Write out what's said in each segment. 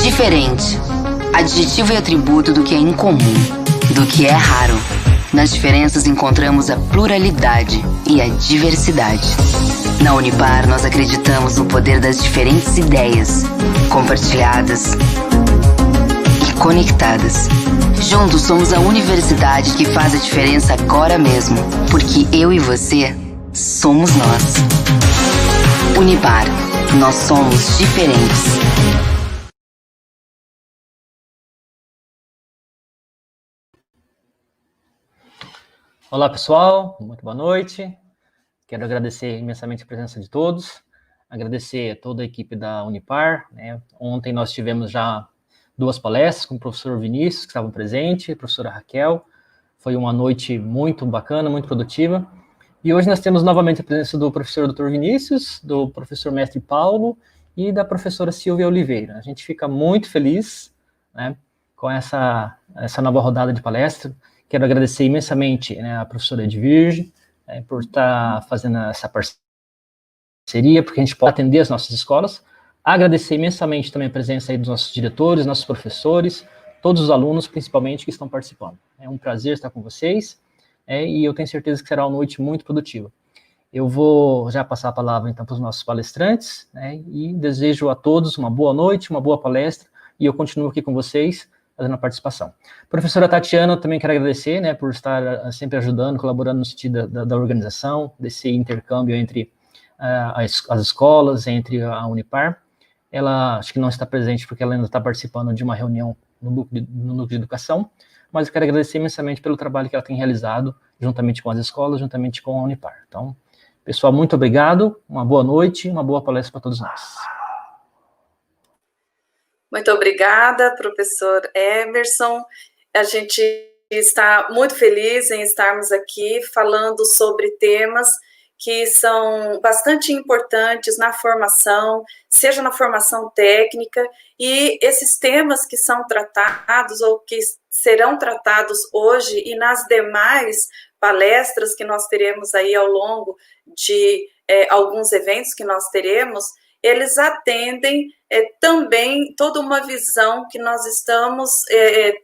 Diferente. Adjetivo e atributo do que é incomum, do que é raro. Nas diferenças encontramos a pluralidade e a diversidade. Na Unipar, nós acreditamos no poder das diferentes ideias, compartilhadas e conectadas. Juntos somos a universidade que faz a diferença agora mesmo, porque eu e você somos nós. Unipar, nós somos diferentes. Olá, pessoal, muito boa noite. Quero agradecer imensamente a presença de todos, agradecer a toda a equipe da Unipar, né? Ontem nós tivemos já 2 palestras com o professor Vinícius, que estavam presentes, a professora Raquel. Foi uma noite muito bacana, muito produtiva. E hoje nós temos novamente a presença do professor Dr. Vinícius, do professor mestre Paulo e da professora Silvia Oliveira. A gente fica muito feliz, né, com essa nova rodada de palestra. Quero agradecer imensamente, né, a professora Edvirge, por estar fazendo essa parceria, porque a gente pode atender as nossas escolas. Agradecer imensamente também a presença aí dos nossos diretores, nossos professores, todos os alunos, principalmente, que estão participando. É um prazer estar com vocês, e eu tenho certeza que será uma noite muito produtiva. Eu vou já passar a palavra, então, para os nossos palestrantes, né, e desejo a todos uma boa noite, uma boa palestra, e eu continuo aqui com vocês, fazendo a participação. Professora Tatiana, também quero agradecer, né, por estar sempre ajudando, colaborando no sentido da organização, desse intercâmbio entre as escolas, entre a Unipar. Ela, acho que não está presente porque ela ainda está participando de uma reunião no núcleo de educação, mas eu quero agradecer imensamente pelo trabalho que ela tem realizado, juntamente com as escolas, juntamente com a Unipar. Então, pessoal, muito obrigado, uma boa noite, uma boa palestra para todos nós. Muito obrigada, professor Emerson. A gente está muito feliz em estarmos aqui falando sobre temas que são bastante importantes na formação, seja na formação técnica, e esses temas que são tratados ou que serão tratados hoje e nas demais palestras que nós teremos aí ao longo de alguns eventos que nós teremos, eles atendem também toda uma visão que nós estamos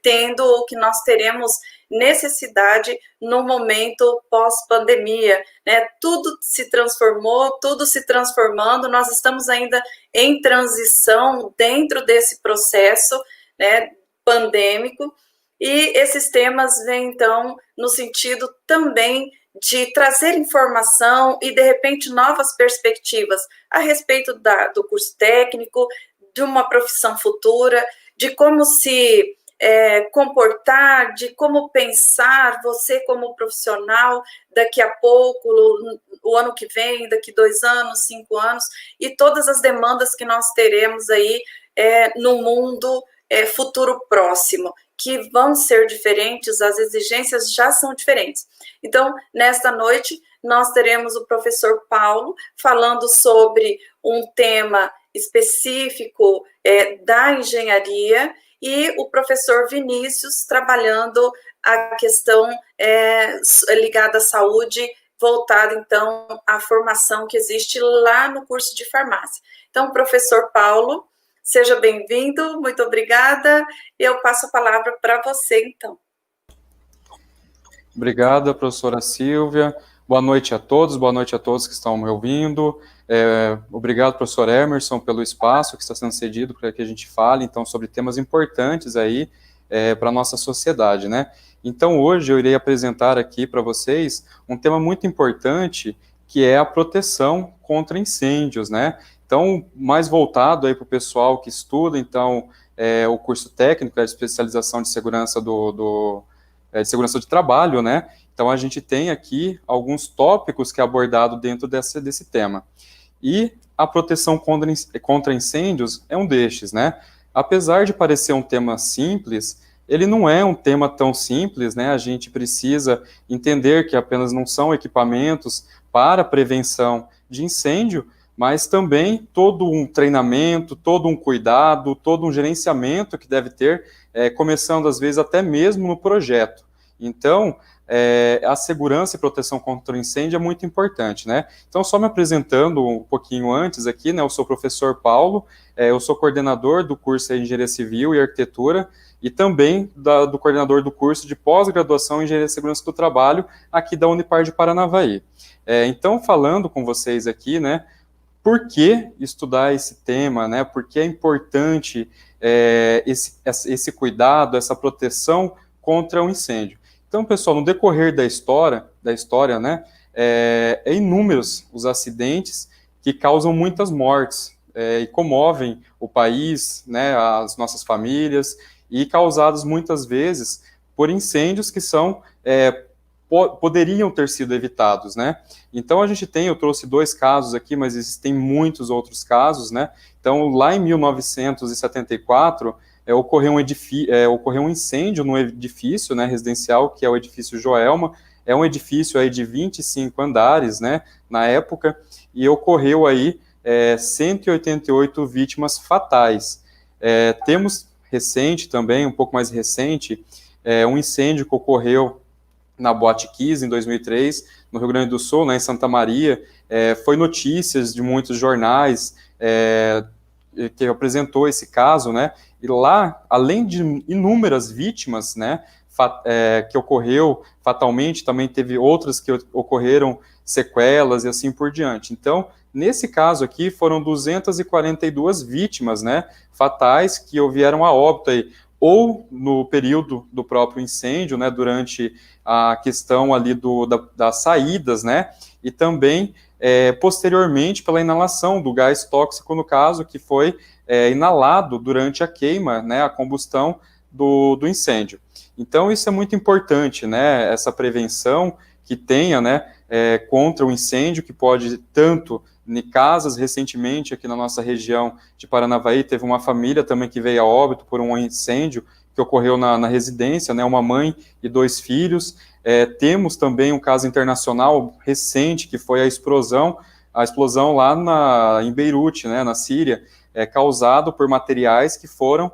tendo, ou que nós teremos necessidade no momento pós-pandemia, né? Tudo se transformou, tudo se transformando, nós estamos ainda em transição dentro desse processo, né, pandêmico, e esses temas vêm, então, no sentido também de trazer informação e, de repente, novas perspectivas a respeito do curso técnico, de uma profissão futura, de como se comportar, de como pensar você como profissional daqui a pouco, o ano que vem, daqui 2 anos, 5 anos, e todas as demandas que nós teremos aí no mundo futuro próximo, que vão ser diferentes, as exigências já são diferentes. Então, nesta noite, nós teremos o professor Paulo falando sobre um tema específico da engenharia, e o professor Vinícius trabalhando a questão ligada à saúde, voltada, então, à formação que existe lá no curso de farmácia. Então, professor Paulo, seja bem-vindo, muito obrigada, e eu passo a palavra para você, então. Obrigada, professora Silvia. Boa noite a todos que estão me ouvindo. Obrigado, professor Emerson, pelo espaço que está sendo cedido para que a gente fale, então, sobre temas importantes aí para a nossa sociedade, né? Então, hoje eu irei apresentar aqui para vocês um tema muito importante, que é a proteção contra incêndios, né? Então, mais voltado aí para o pessoal que estuda, então, o curso técnico, a especialização de segurança de segurança de trabalho, né? Então, a gente tem aqui alguns tópicos que é abordado dentro desse tema. E a proteção contra incêndios é um destes, né? Apesar de parecer um tema simples, ele não é um tema tão simples, né? A gente precisa entender que apenas não são equipamentos para prevenção de incêndio, mas também todo um treinamento, todo um cuidado, todo um gerenciamento que deve ter, começando às vezes até mesmo no projeto. Então, a segurança e proteção contra o incêndio é muito importante, né? Então, só me apresentando um pouquinho antes aqui, né? Eu sou o professor Paulo, eu sou coordenador do curso de Engenharia Civil e Arquitetura e também do coordenador do curso de pós-graduação em Engenharia e Segurança do Trabalho aqui da Unipar de Paranavaí. Então, falando com vocês aqui, né? Por que estudar esse tema, né? Por que é importante esse cuidado, essa proteção contra o incêndio? Então, pessoal, no decorrer da história, né, inúmeros os acidentes que causam muitas mortes e comovem o país, né, as nossas famílias, e causados muitas vezes por incêndios que poderiam ter sido evitados, né? Então eu trouxe 2 casos aqui, mas existem muitos outros casos, né? Então, lá em 1974, ocorreu um incêndio no edifício, né, residencial, que é o edifício Joelma. É um edifício aí de 25 andares, né, na época, e ocorreu aí 188 vítimas fatais. Temos recente também, um pouco mais recente, um incêndio que ocorreu na Boate Kiss, em 2003, no Rio Grande do Sul, né, em Santa Maria. Foi notícias de muitos jornais que apresentou esse caso, né, e lá, além de inúmeras vítimas, né, que ocorreu fatalmente, também teve outras que ocorreram sequelas e assim por diante. Então, nesse caso aqui, foram 242 vítimas, né, fatais, que vieram a óbito aí, ou no período do próprio incêndio, né, durante a questão ali das saídas, né, e também posteriormente pela inalação do gás tóxico, no caso, que foi inalado durante a queima, né, a combustão do incêndio. Então, isso é muito importante, né, essa prevenção que tenha, né, contra o incêndio, que pode tanto em casas. Recentemente, aqui na nossa região de Paranavaí, teve uma família também que veio a óbito por um incêndio que ocorreu na residência, né, uma mãe e 2 filhos. Temos também um caso internacional recente, que foi a explosão lá em Beirute, né, na Síria, causado por materiais que foram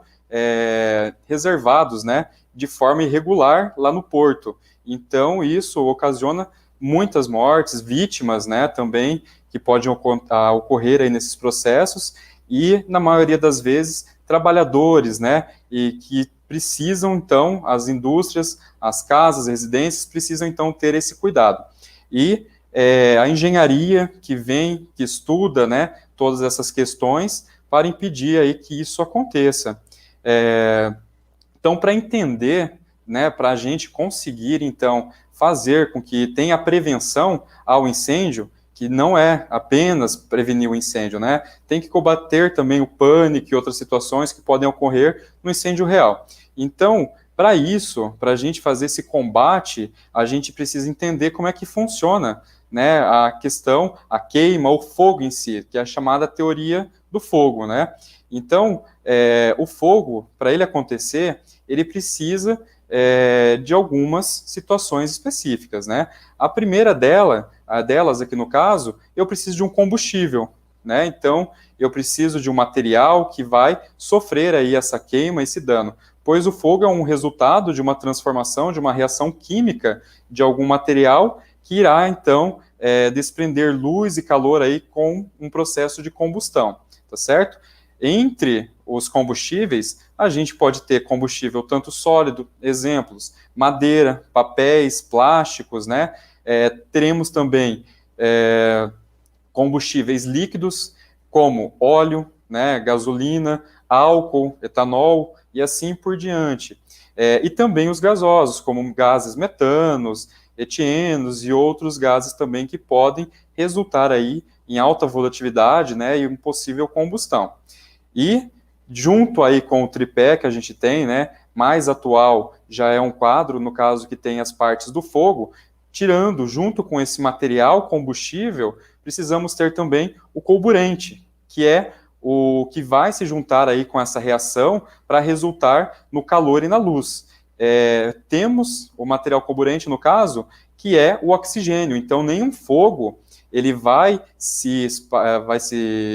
reservados, né, de forma irregular lá no porto. Então, isso ocasiona muitas mortes, vítimas, né, também, que podem ocorrer aí nesses processos, e, na maioria das vezes, trabalhadores, né, e que precisam, então, as indústrias, as casas, as residências, precisam, então, ter esse cuidado. E a engenharia que estuda, né, todas essas questões, para impedir aí que isso aconteça. Então, para entender, né, para a gente conseguir, então, fazer com que tenha prevenção ao incêndio, que não é apenas prevenir o incêndio, né, tem que combater também o pânico e outras situações que podem ocorrer no incêndio real. Então, para isso, para a gente fazer esse combate, a gente precisa entender como é que funciona, né, a questão, a queima, o fogo em si, que é a chamada teoria do fogo, né. Então, o fogo, para ele acontecer, ele precisa de algumas situações específicas, né? A primeira delas aqui no caso, eu preciso de um combustível, né? Então, eu preciso de um material que vai sofrer aí essa queima, esse dano, pois o fogo é um resultado de uma transformação, de uma reação química de algum material que irá, então, desprender luz e calor aí com um processo de combustão, tá certo? Entre os combustíveis, a gente pode ter combustível tanto sólido, exemplos, madeira, papéis, plásticos, né? Teremos também combustíveis líquidos, como óleo, né, gasolina, álcool, etanol e assim por diante. E também os gasosos, como gases metanos, etienos e outros gases também que podem resultar aí em alta volatilidade, né, e uma possível combustão. E junto aí com o tripé que a gente tem, né, mais atual, já é um quadro, no caso que tem as partes do fogo, tirando junto com esse material combustível, precisamos ter também o carburante, que é o que vai se juntar aí com essa reação para resultar no calor e na luz. Temos o material carburante, no caso, que é o oxigênio. Então, nenhum fogo ele vai se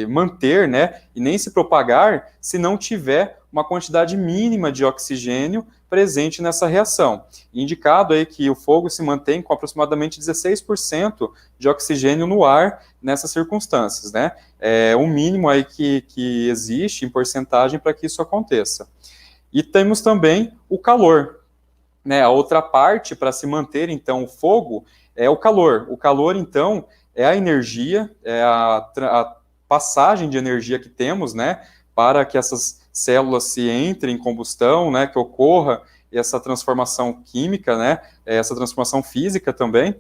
manter, né, e nem se propagar se não tiver uma quantidade mínima de oxigênio presente nessa reação. Indicado aí que o fogo se mantém com aproximadamente 16% de oxigênio no ar nessas circunstâncias, né? É o mínimo aí que existe em porcentagem para que isso aconteça. E temos também o calor, né? A outra parte para se manter, então, o fogo é o calor. O calor, então, é a energia, é a passagem de energia que temos, né? Para que essas células se entrem em combustão, né? Que ocorra essa transformação química, né? Essa transformação física também,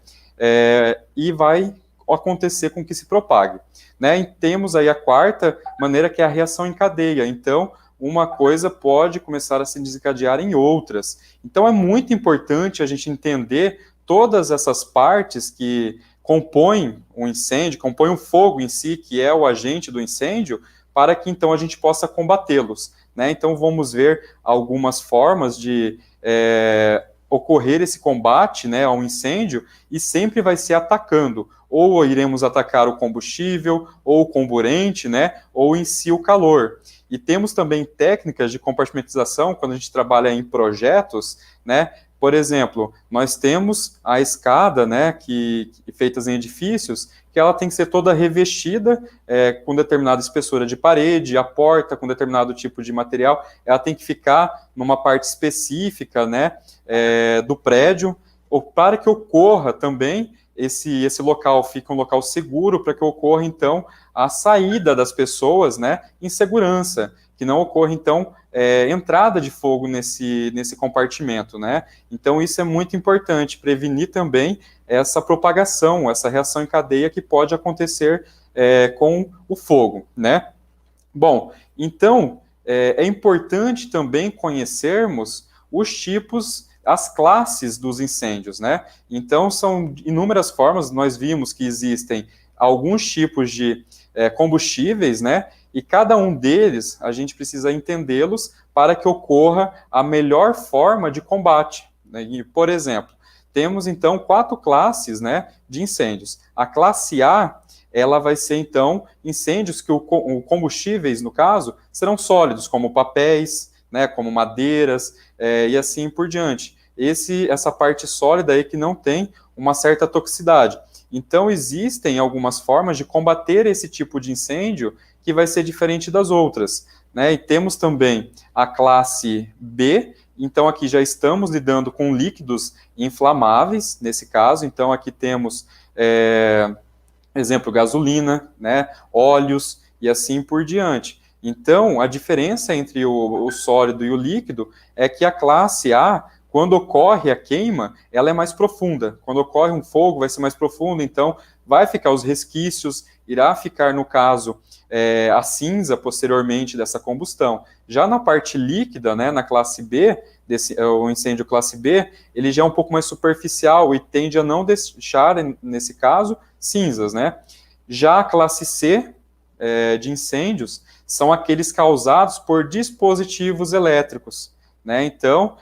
e vai acontecer com que se propague, né? E temos aí a quarta maneira, que é a reação em cadeia. Então, uma coisa pode começar a se desencadear em outras. Então, é muito importante a gente entender todas essas partes que compõem um incêndio, compõem o fogo em si, que é o agente do incêndio, para que, então, a gente possa combatê-los, né? Então, vamos ver algumas formas de ocorrer esse combate, né, ao incêndio, e sempre vai ser atacando. Ou iremos atacar o combustível, ou o comburente, né, ou em si o calor. E temos também técnicas de compartimentização quando a gente trabalha em projetos, né? Por exemplo, nós temos a escada, né, que feitas em edifícios, que ela tem que ser toda revestida com determinada espessura de parede, a porta com determinado tipo de material, ela tem que ficar numa parte específica, né, do prédio, ou para que ocorra também esse local fica um local seguro para que ocorra, então, a saída das pessoas, né, em segurança, que não ocorra, então, entrada de fogo nesse compartimento, né? Então, isso é muito importante, prevenir também essa propagação, essa reação em cadeia que pode acontecer com o fogo, né? Bom, então, é importante também conhecermos os tipos, as classes dos incêndios, né? Então, são inúmeras formas, nós vimos que existem alguns tipos de combustíveis, né? E cada um deles, a gente precisa entendê-los para que ocorra a melhor forma de combate, né? E, por exemplo, temos, então, 4 classes, né, de incêndios. A classe A, ela vai ser, então, incêndios que os combustíveis, no caso, serão sólidos, como papéis, né, como madeiras, e assim por diante. Essa parte sólida aí que não tem uma certa toxicidade. Então, existem algumas formas de combater esse tipo de incêndio que vai ser diferente das outras, né? E temos também a classe B, então aqui já estamos lidando com líquidos inflamáveis, nesse caso, então aqui temos, exemplo, gasolina, né, óleos e assim por diante. Então, a diferença entre o sólido e o líquido é que a classe A, quando ocorre a queima, ela é mais profunda. Quando ocorre um fogo, vai ser mais profundo, então vai ficar os resquícios, irá ficar, no caso, a cinza posteriormente dessa combustão. Já na parte líquida, né, na classe B, o incêndio classe B, ele já é um pouco mais superficial e tende a não deixar, nesse caso, cinzas, né? Já a classe C de incêndios são aqueles causados por dispositivos elétricos, né? Então,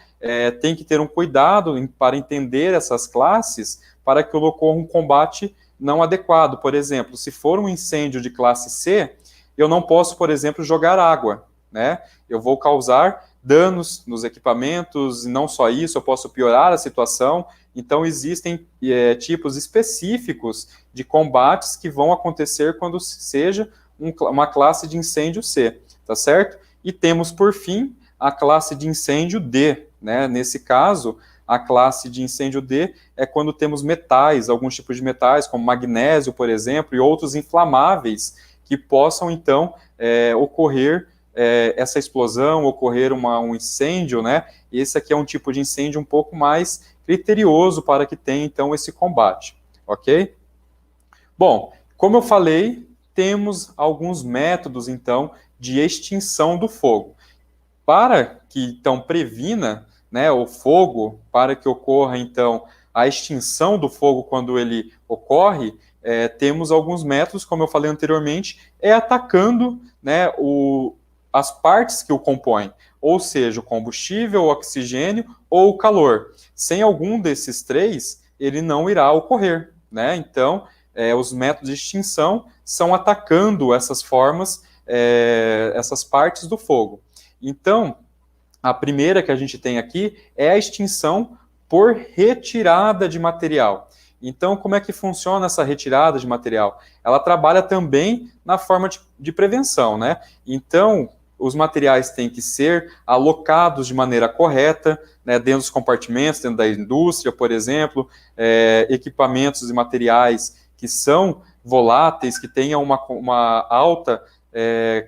tem que ter um cuidado para entender essas classes para que ocorra um combate não adequado. Por exemplo, se for um incêndio de classe C, eu não posso, por exemplo, jogar água, né? Eu vou causar danos nos equipamentos, e não só isso, eu posso piorar a situação. Então, existem tipos específicos de combates que vão acontecer quando seja uma classe de incêndio C, tá certo? E temos, por fim, a classe de incêndio D, né? Nesse caso, a classe de incêndio D é quando temos metais, alguns tipos de metais, como magnésio, por exemplo, e outros inflamáveis, que possam, então, ocorrer essa explosão, ocorrer um incêndio, né? Esse aqui é um tipo de incêndio um pouco mais criterioso para que tenha, então, esse combate, ok? Bom, como eu falei, temos alguns métodos, então, de extinção do fogo. Para que, então, previna, né, o fogo, para que ocorra, então, a extinção do fogo quando ele ocorre, temos alguns métodos, como eu falei anteriormente, atacando, né, as partes que o compõem, ou seja, o combustível, o oxigênio ou o calor. Sem algum desses três, ele não irá ocorrer, né? Então, os métodos de extinção são atacando essas formas, essas partes do fogo. Então, A primeira que a gente tem aqui é a extinção por retirada de material. Então, como é que funciona essa retirada de material? Ela trabalha também na forma de prevenção, né? Então, os materiais têm que ser alocados de maneira correta, né, dentro dos compartimentos, dentro da indústria, por exemplo, equipamentos e materiais que são voláteis, que tenham uma alta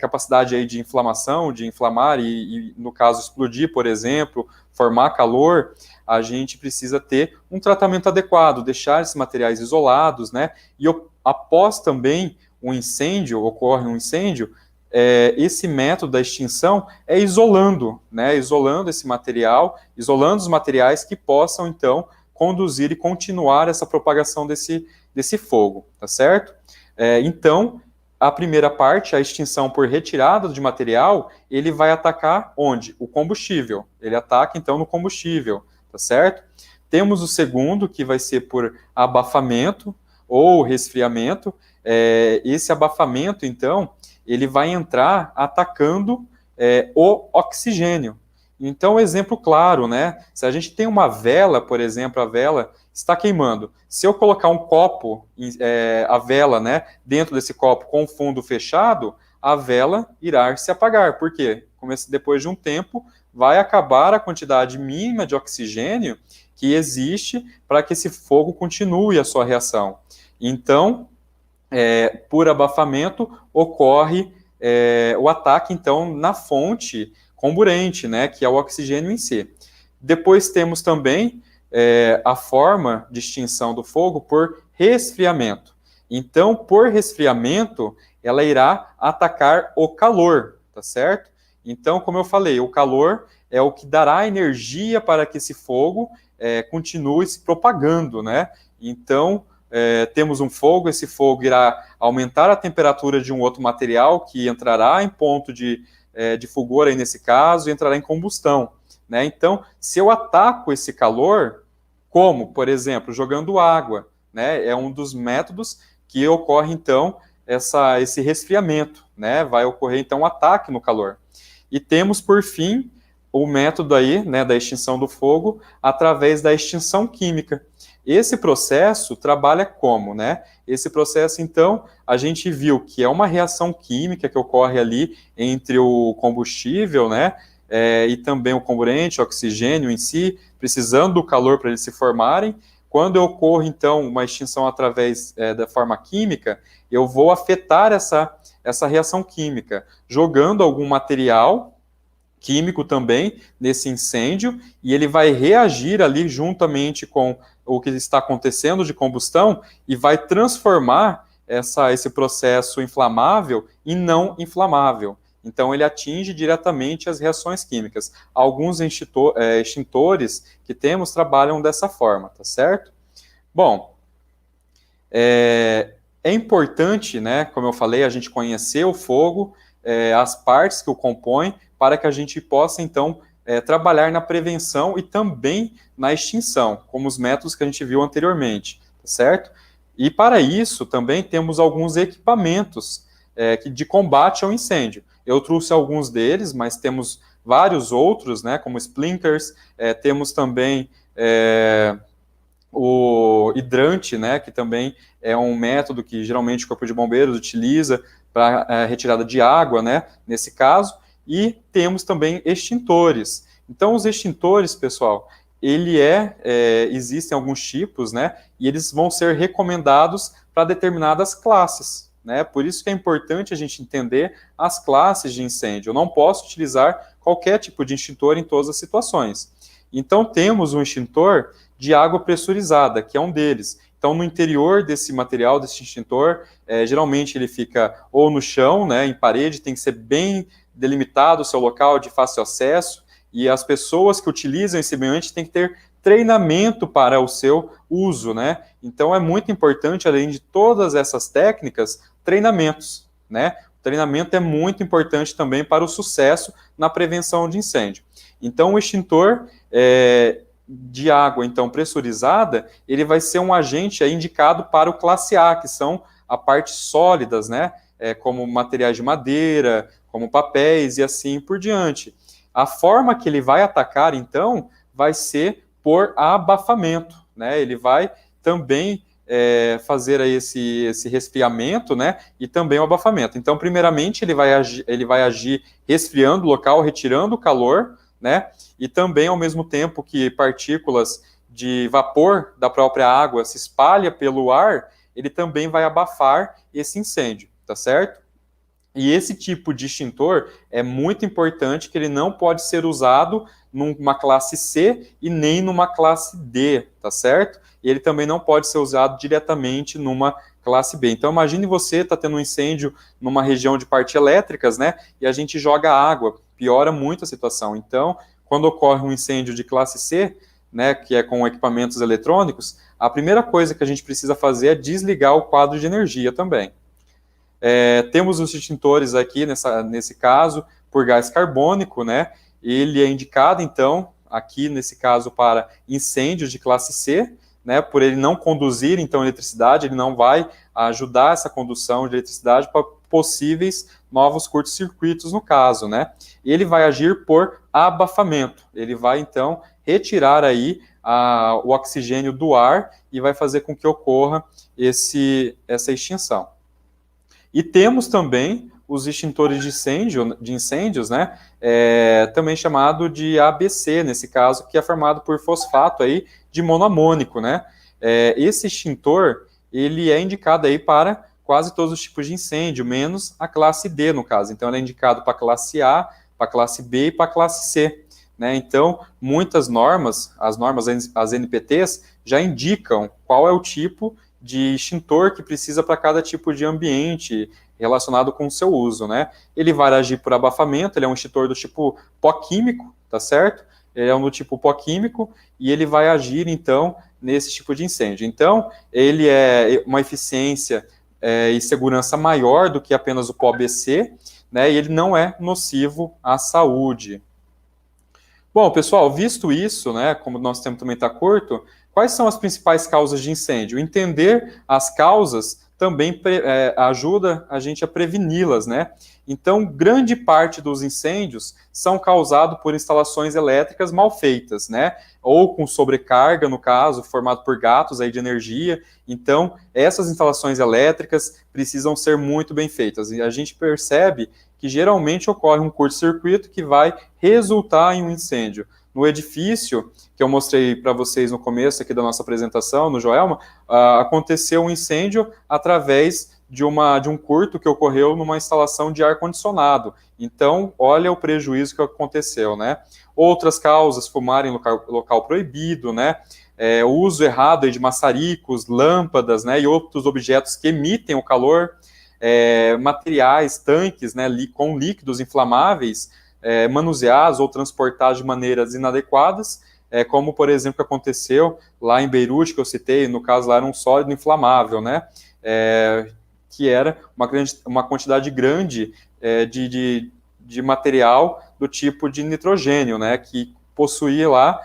capacidade aí de inflamação, de inflamar e, no caso, explodir, por exemplo, formar calor, a gente precisa ter um tratamento adequado, deixar esses materiais isolados, né? E após também um incêndio, ocorre um incêndio, esse método da extinção é isolando, né? Isolando esse material, isolando os materiais que possam, então, conduzir e continuar essa propagação desse fogo, tá certo? Então, a primeira parte, a extinção por retirada de material, ele vai atacar onde? O combustível. Ele ataca, então, no combustível, tá certo? Temos o segundo, que vai ser por abafamento ou resfriamento. Esse abafamento, então, ele vai entrar atacando o oxigênio. Então, exemplo claro, né? Se a gente tem uma vela, por exemplo, a vela está queimando. Se eu colocar um copo, a vela, né, dentro desse copo com o fundo fechado, a vela irá se apagar. Por quê? Depois de um tempo, vai acabar a quantidade mínima de oxigênio que existe para que esse fogo continue a sua reação. Então, por abafamento, ocorre o ataque, então, na fonte comburente, né, que é o oxigênio em si. Depois temos também a forma de extinção do fogo por resfriamento. Então, por resfriamento, ela irá atacar o calor, tá certo? Então, como eu falei, o calor é o que dará energia para que esse fogo continue se propagando, né? Então, temos um fogo, esse fogo irá aumentar a temperatura de um outro material que entrará em ponto de fulgor aí nesse caso e entrará em combustão, né? Então, se eu ataco esse calor, como, por exemplo, jogando água, né? É um dos métodos que ocorre, então, esse resfriamento, né? Vai ocorrer, então, um ataque no calor. E temos, por fim, o método aí, né, da extinção do fogo através da extinção química. Esse processo trabalha como, né? Esse processo, então, a gente viu que é uma reação química que ocorre ali entre o combustível, né? E também o comburente, o oxigênio em si, precisando do calor para eles se formarem. Quando ocorre, então, uma extinção através da forma química, eu vou afetar essa reação química, jogando algum material químico também nesse incêndio, e ele vai reagir ali juntamente com o que está acontecendo de combustão e vai transformar esse processo inflamável em não inflamável. Então, ele atinge diretamente as reações químicas. Alguns extintores que temos trabalham dessa forma, tá certo? Bom, é importante, né, como eu falei, a gente conhecer o fogo, as partes que o compõem, para que a gente possa, então, trabalhar na prevenção e também na extinção, como os métodos que a gente viu anteriormente, tá certo? E para isso, também temos alguns equipamentos de combate ao incêndio. Eu trouxe alguns deles, mas temos vários outros, né, como sprinklers, temos também o hidrante, né, que também é um método que geralmente o Corpo de Bombeiros utiliza para retirada de água, né, nesse caso, e temos também extintores. Então, os extintores, pessoal, existem alguns tipos, né, e eles vão ser recomendados para determinadas classes, né, por isso que é importante a gente entender as classes de incêndio. Eu não posso utilizar qualquer tipo de extintor em todas as situações. Então, temos um extintor de água pressurizada, que é um deles. Então, no interior desse material, desse extintor, geralmente ele fica ou no chão, né, em parede, tem que ser bem delimitado o seu local de fácil acesso, e as pessoas que utilizam esse meio ambiente têm que ter treinamento para o seu uso, né? Então, é muito importante, além de todas essas técnicas, treinamentos, né? O treinamento é muito importante também para o sucesso na prevenção de incêndio. Então, o extintor de água, então, pressurizada, ele vai ser um agente indicado para o classe A, que são a partes sólidas, né? Como materiais de madeira, como papéis e assim por diante. A forma que ele vai atacar, então, vai ser por abafamento, né? Ele vai também fazer aí esse resfriamento, né? E também o abafamento. Então, primeiramente, ele vai agir resfriando o local, retirando o calor, né? E também, ao mesmo tempo que partículas de vapor da própria água se espalha pelo ar, ele também vai abafar esse incêndio, tá certo? E esse tipo de extintor é muito importante, que ele não pode ser usado numa classe C e nem numa classe D, tá certo? E ele também não pode ser usado diretamente numa classe B. Então imagine você tá tendo um incêndio numa região de partes elétricas, né? E a gente joga água, piora muito a situação. Então, quando ocorre um incêndio de classe C, né, que é com equipamentos eletrônicos, a primeira coisa que a gente precisa fazer é desligar o quadro de energia também. Temos os extintores aqui, nesse caso, por gás carbônico, né? Ele é indicado, então, aqui nesse caso, para incêndios de classe C, né? Por ele não conduzir, então, eletricidade, ele não vai ajudar essa condução de eletricidade para possíveis novos curtos-circuitos, no caso, né? Ele vai agir por abafamento, ele vai, então, retirar aí o oxigênio do ar e vai fazer com que ocorra essa extinção. E temos também os extintores de incêndios, né, também chamado de ABC, nesse caso, que é formado por fosfato aí de monoamônico, né. Esse extintor, ele é indicado aí para quase todos os tipos de incêndio, menos a classe D, no caso. Então, ele é indicado para a classe A, para a classe B e para a classe C. Né? Então, muitas normas, as NPTs, já indicam qual é o tipo de extintor que precisa para cada tipo de ambiente relacionado com o seu uso, né? Ele vai agir por abafamento, ele é um extintor do tipo pó químico, tá certo? Ele é um do tipo pó químico e ele vai agir, então, nesse tipo de incêndio. Então, ele é uma eficiência e segurança maior do que apenas o pó ABC, né? E ele não é nocivo à saúde. Bom, pessoal, visto isso, né, como o nosso tempo também está curto, quais são as principais causas de incêndio? Entender as causas também ajuda a gente a preveni-las, né? Então, grande parte dos incêndios são causados por instalações elétricas mal feitas, né? Ou com sobrecarga, no caso, formado por gatos aí de energia. Então, essas instalações elétricas precisam ser muito bem feitas. E a gente percebe que geralmente ocorre um curto-circuito que vai resultar em um incêndio. No edifício, que eu mostrei para vocês no começo aqui da nossa apresentação, no Joelma, aconteceu um incêndio através de um curto que ocorreu numa instalação de ar-condicionado. Então, olha o prejuízo que aconteceu, né? Outras causas, fumar em local proibido, né? O uso errado de maçaricos, lâmpadas, né? E outros objetos que emitem o calor, materiais, tanques, né? Com líquidos inflamáveis, manuseados ou transportados de maneiras inadequadas, como, por exemplo, que aconteceu lá em Beirute, que eu citei, no caso lá era um sólido inflamável, né? Que era uma quantidade grande de material do tipo de nitrogênio, né? Que possuía lá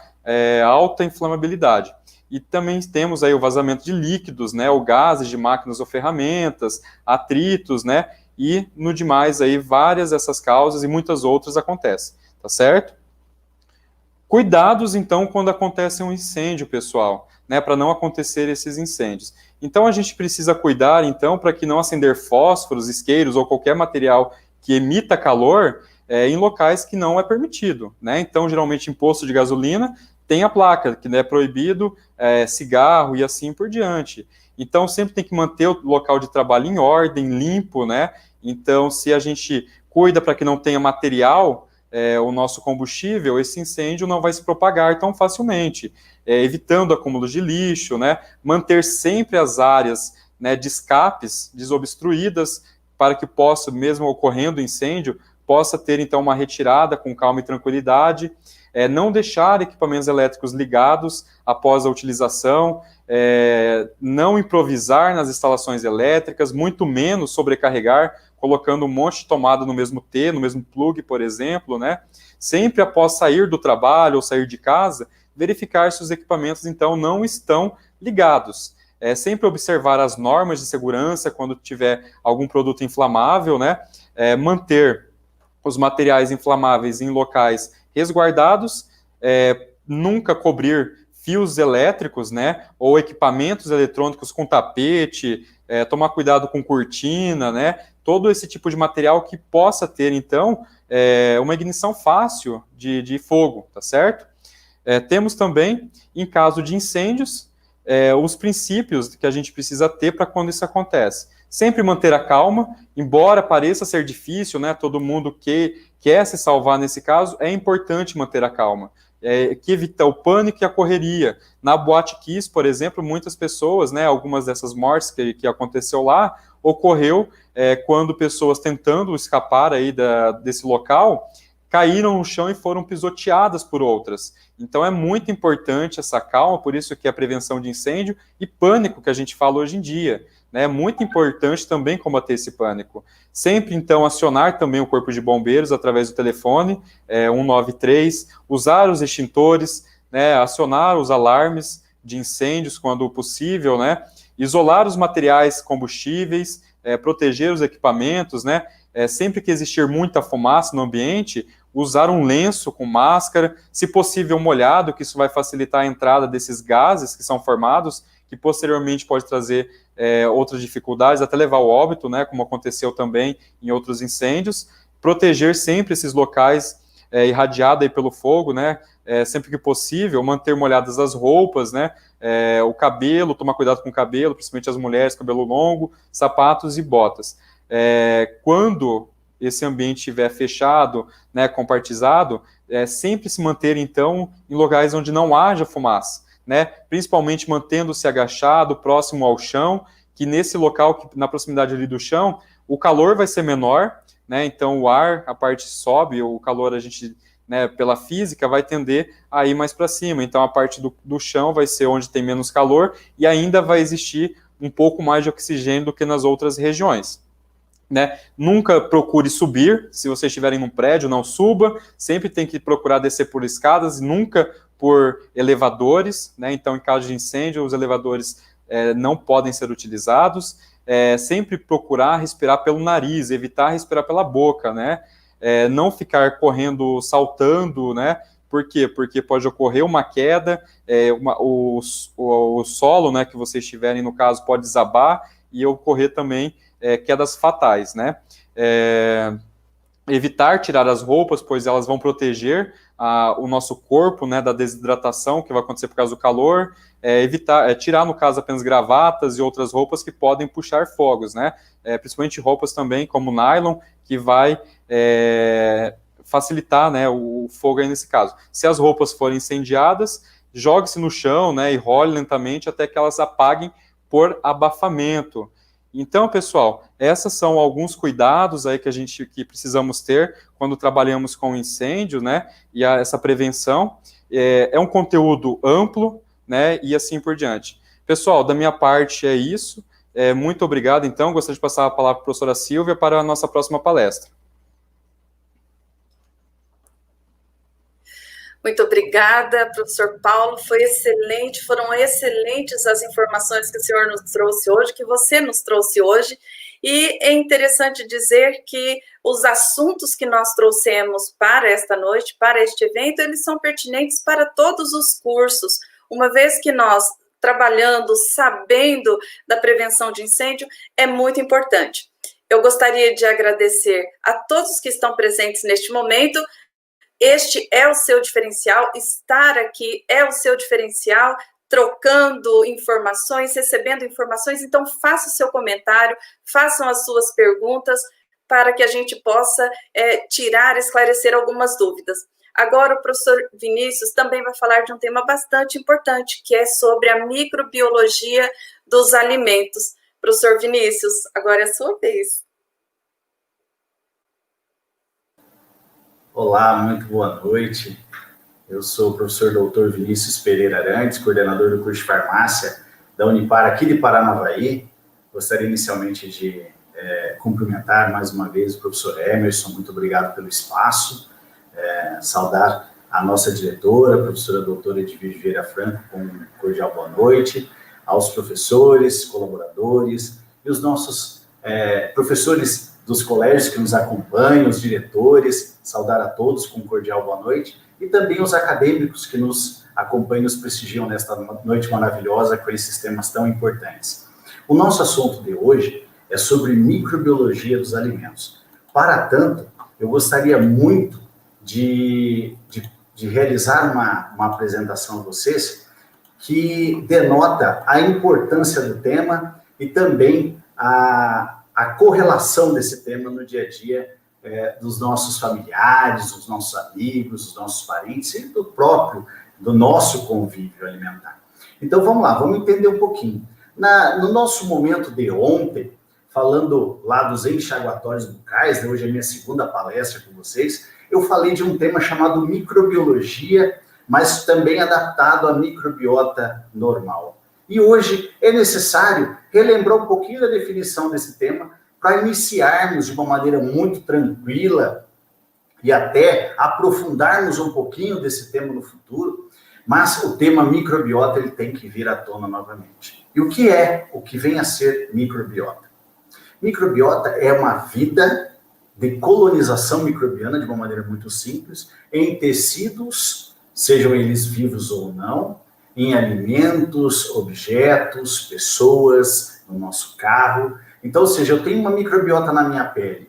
alta inflamabilidade. E também temos aí o vazamento de líquidos, né? Ou gases de máquinas ou ferramentas, atritos, né? E, no demais, aí, várias dessas causas e muitas outras acontecem, tá certo? Cuidados, então, quando acontece um incêndio, pessoal, né, para não acontecer esses incêndios. Então, a gente precisa cuidar, então, para que não acender fósforos, isqueiros ou qualquer material que emita calor em locais que não é permitido, né? Então, geralmente, em posto de gasolina, tem a placa, que é proibido cigarro e assim por diante. Então, sempre tem que manter o local de trabalho em ordem, limpo, né? Então, se a gente cuida para que não tenha material, o nosso combustível, esse incêndio não vai se propagar tão facilmente, evitando acúmulos de lixo, né? Manter sempre as áreas, né, de escapes desobstruídas para que possa, mesmo ocorrendo incêndio, possa ter, então, uma retirada com calma e tranquilidade. Não deixar equipamentos elétricos ligados após a utilização, não improvisar nas instalações elétricas, muito menos sobrecarregar, colocando um monte de tomada no mesmo T, no mesmo plug, por exemplo, né? Sempre após sair do trabalho ou sair de casa, verificar se os equipamentos, então, não estão ligados. Sempre observar as normas de segurança quando tiver algum produto inflamável, né? Manter os materiais inflamáveis em locais resguardados, nunca cobrir fios elétricos, né, ou equipamentos eletrônicos com tapete, tomar cuidado com cortina, né, todo esse tipo de material que possa ter, então, uma ignição fácil de fogo, tá certo? Temos também, em caso de incêndios, os princípios que a gente precisa ter para quando isso acontece. Sempre manter a calma, embora pareça ser difícil, né, todo mundo que quer se salvar nesse caso, é importante manter a calma. Que evita o pânico e a correria. Na Boate Kiss, por exemplo, muitas pessoas, né, algumas dessas mortes que aconteceu lá, ocorreu quando pessoas tentando escapar aí desse local, caíram no chão e foram pisoteadas por outras. Então é muito importante essa calma, por isso que é a prevenção de incêndio e pânico que a gente fala hoje em dia. É muito importante também combater esse pânico. Sempre, então, acionar também o Corpo de Bombeiros através do telefone 193, usar os extintores, né, acionar os alarmes de incêndios quando possível, né, isolar os materiais combustíveis, proteger os equipamentos, né, sempre que existir muita fumaça no ambiente, usar um lenço com máscara, se possível molhado, que isso vai facilitar a entrada desses gases que são formados, que posteriormente pode trazer outras dificuldades, até levar ao óbito, né, como aconteceu também em outros incêndios. Proteger sempre esses locais irradiados aí pelo fogo, né, sempre que possível, manter molhadas as roupas, né, o cabelo, tomar cuidado com o cabelo, principalmente as mulheres, cabelo longo, sapatos e botas. Quando esse ambiente estiver fechado, né, compartizado, sempre se manter, então, em locais onde não haja fumaça, né, principalmente mantendo-se agachado, próximo ao chão, que nesse local, na proximidade ali do chão, o calor vai ser menor, né, então o ar, a parte sobe, o calor a gente, né, pela física, vai tender a ir mais para cima, então a parte do chão vai ser onde tem menos calor e ainda vai existir um pouco mais de oxigênio do que nas outras regiões. Né? Nunca procure subir, se vocês estiverem num prédio, não suba, sempre tem que procurar descer por escadas, nunca por elevadores, né? Então, em caso de incêndio, os elevadores não podem ser utilizados, sempre procurar respirar pelo nariz, evitar respirar pela boca, né? Não ficar correndo, saltando, né? Por quê? Porque pode ocorrer uma queda, o solo, né, que vocês estiverem, no caso, pode desabar e ocorrer também quedas fatais, né? Evitar tirar as roupas, pois elas vão proteger o nosso corpo, né, da desidratação que vai acontecer por causa do calor. Tirar, no caso, apenas gravatas e outras roupas que podem puxar fogos, né? Principalmente roupas também como nylon, que vai facilitar, né, o fogo aí nesse caso. Se as roupas forem incendiadas, jogue-se no chão, né, e role lentamente até que elas apaguem por abafamento. Então, pessoal, esses são alguns cuidados aí que precisamos ter quando trabalhamos com incêndio, né, e essa prevenção. É um conteúdo amplo, né, e assim por diante. Pessoal, da minha parte é isso. Muito obrigado, então. Gostaria de passar a palavra para a professora Silvia para a nossa próxima palestra. Muito obrigada, professor Paulo, foi excelente, foram excelentes as informações que o senhor nos trouxe hoje, que você nos trouxe hoje, e é interessante dizer que os assuntos que nós trouxemos para esta noite, para este evento, eles são pertinentes para todos os cursos, uma vez que nós, trabalhando, sabendo da prevenção de incêndio, é muito importante. Eu gostaria de agradecer a todos que estão presentes neste momento. Este é o seu diferencial, estar aqui é o seu diferencial, trocando informações, recebendo informações, então faça o seu comentário, façam as suas perguntas, para que a gente possa esclarecer algumas dúvidas. Agora o professor Vinícius também vai falar de um tema bastante importante, que é sobre a microbiologia dos alimentos. Professor Vinícius, agora é a sua vez. Olá, muito boa noite. Eu sou o professor Dr. Vinícius Pereira Arantes, coordenador do curso de farmácia da Unipar aqui de Paranavaí. Gostaria inicialmente de cumprimentar mais uma vez o professor Emerson, muito obrigado pelo espaço. Saudar a nossa diretora, a professora doutora Edvige Vieira Franco, com um cordial boa noite, aos professores, colaboradores e os nossos professores dos colégios que nos acompanham, os diretores, saudar a todos com um cordial boa noite, e também os acadêmicos que nos acompanham e nos prestigiam nesta noite maravilhosa com esses temas tão importantes. O nosso assunto de hoje é sobre microbiologia dos alimentos. Para tanto, eu gostaria muito de realizar uma apresentação a vocês que denota a importância do tema e também a correlação desse tema no dia a dia dos nossos familiares, dos nossos amigos, dos nossos parentes e do nosso convívio alimentar. Então, vamos lá, vamos entender um pouquinho. No nosso momento de ontem, falando lá dos enxaguatórios bucais, né, hoje é a minha segunda palestra com vocês, eu falei de um tema chamado microbiologia, mas também adaptado à microbiota normal. E hoje é necessário relembrar um pouquinho da definição desse tema para iniciarmos de uma maneira muito tranquila e até aprofundarmos um pouquinho desse tema no futuro, mas o tema microbiota ele tem que vir à tona novamente. E o que vem a ser microbiota? Microbiota é uma vida de colonização microbiana, de uma maneira muito simples, em tecidos, sejam eles vivos ou não, em alimentos, objetos, pessoas, no nosso carro. Então, ou seja, eu tenho uma microbiota na minha pele.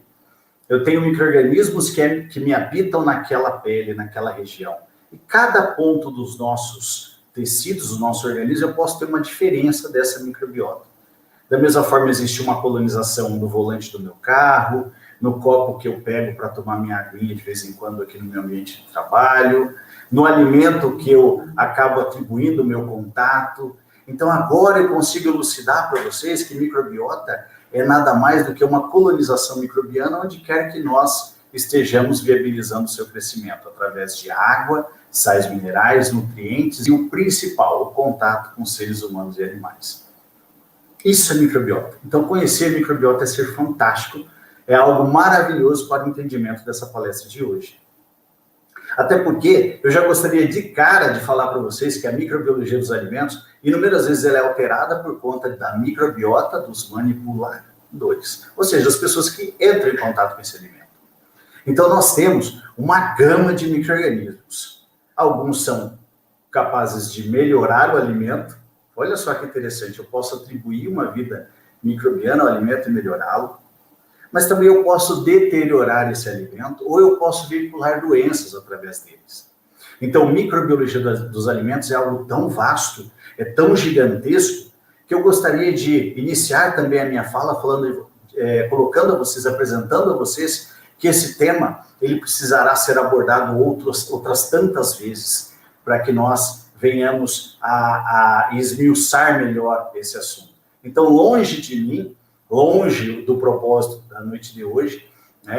Eu tenho micro-organismos que me habitam naquela pele, naquela região. E cada ponto dos nossos tecidos, do nosso organismo, eu posso ter uma diferença dessa microbiota. Da mesma forma, existe uma colonização no volante do meu carro, no copo que eu pego para tomar minha aguinha de vez em quando aqui no meu ambiente de trabalho, no alimento que eu acabo atribuindo o meu contato. Então, agora eu consigo elucidar para vocês que microbiota é nada mais do que uma colonização microbiana onde quer que nós estejamos viabilizando o seu crescimento, através de água, sais minerais, nutrientes e o principal, o contato com seres humanos e animais. Isso é microbiota. Então, conhecer microbiota é ser fantástico, é algo maravilhoso para o entendimento dessa palestra de hoje. Até porque eu já gostaria de cara de falar para vocês que a microbiologia dos alimentos, inúmeras vezes ela é alterada por conta da microbiota dos manipuladores, ou seja, as pessoas que entram em contato com esse alimento. Então nós temos uma gama de micro-organismos. Alguns são capazes de melhorar o alimento. Olha só que interessante, eu posso atribuir uma vida microbiana ao alimento e melhorá-lo. Mas também eu posso deteriorar esse alimento ou eu posso veicular doenças através deles. Então, microbiologia dos alimentos é algo tão vasto, é tão gigantesco, que eu gostaria de iniciar também a minha fala colocando a vocês, apresentando a vocês que esse tema ele precisará ser abordado outras tantas vezes para que nós venhamos a esmiuçar melhor esse assunto. Então, longe de mim, longe do propósito da noite de hoje,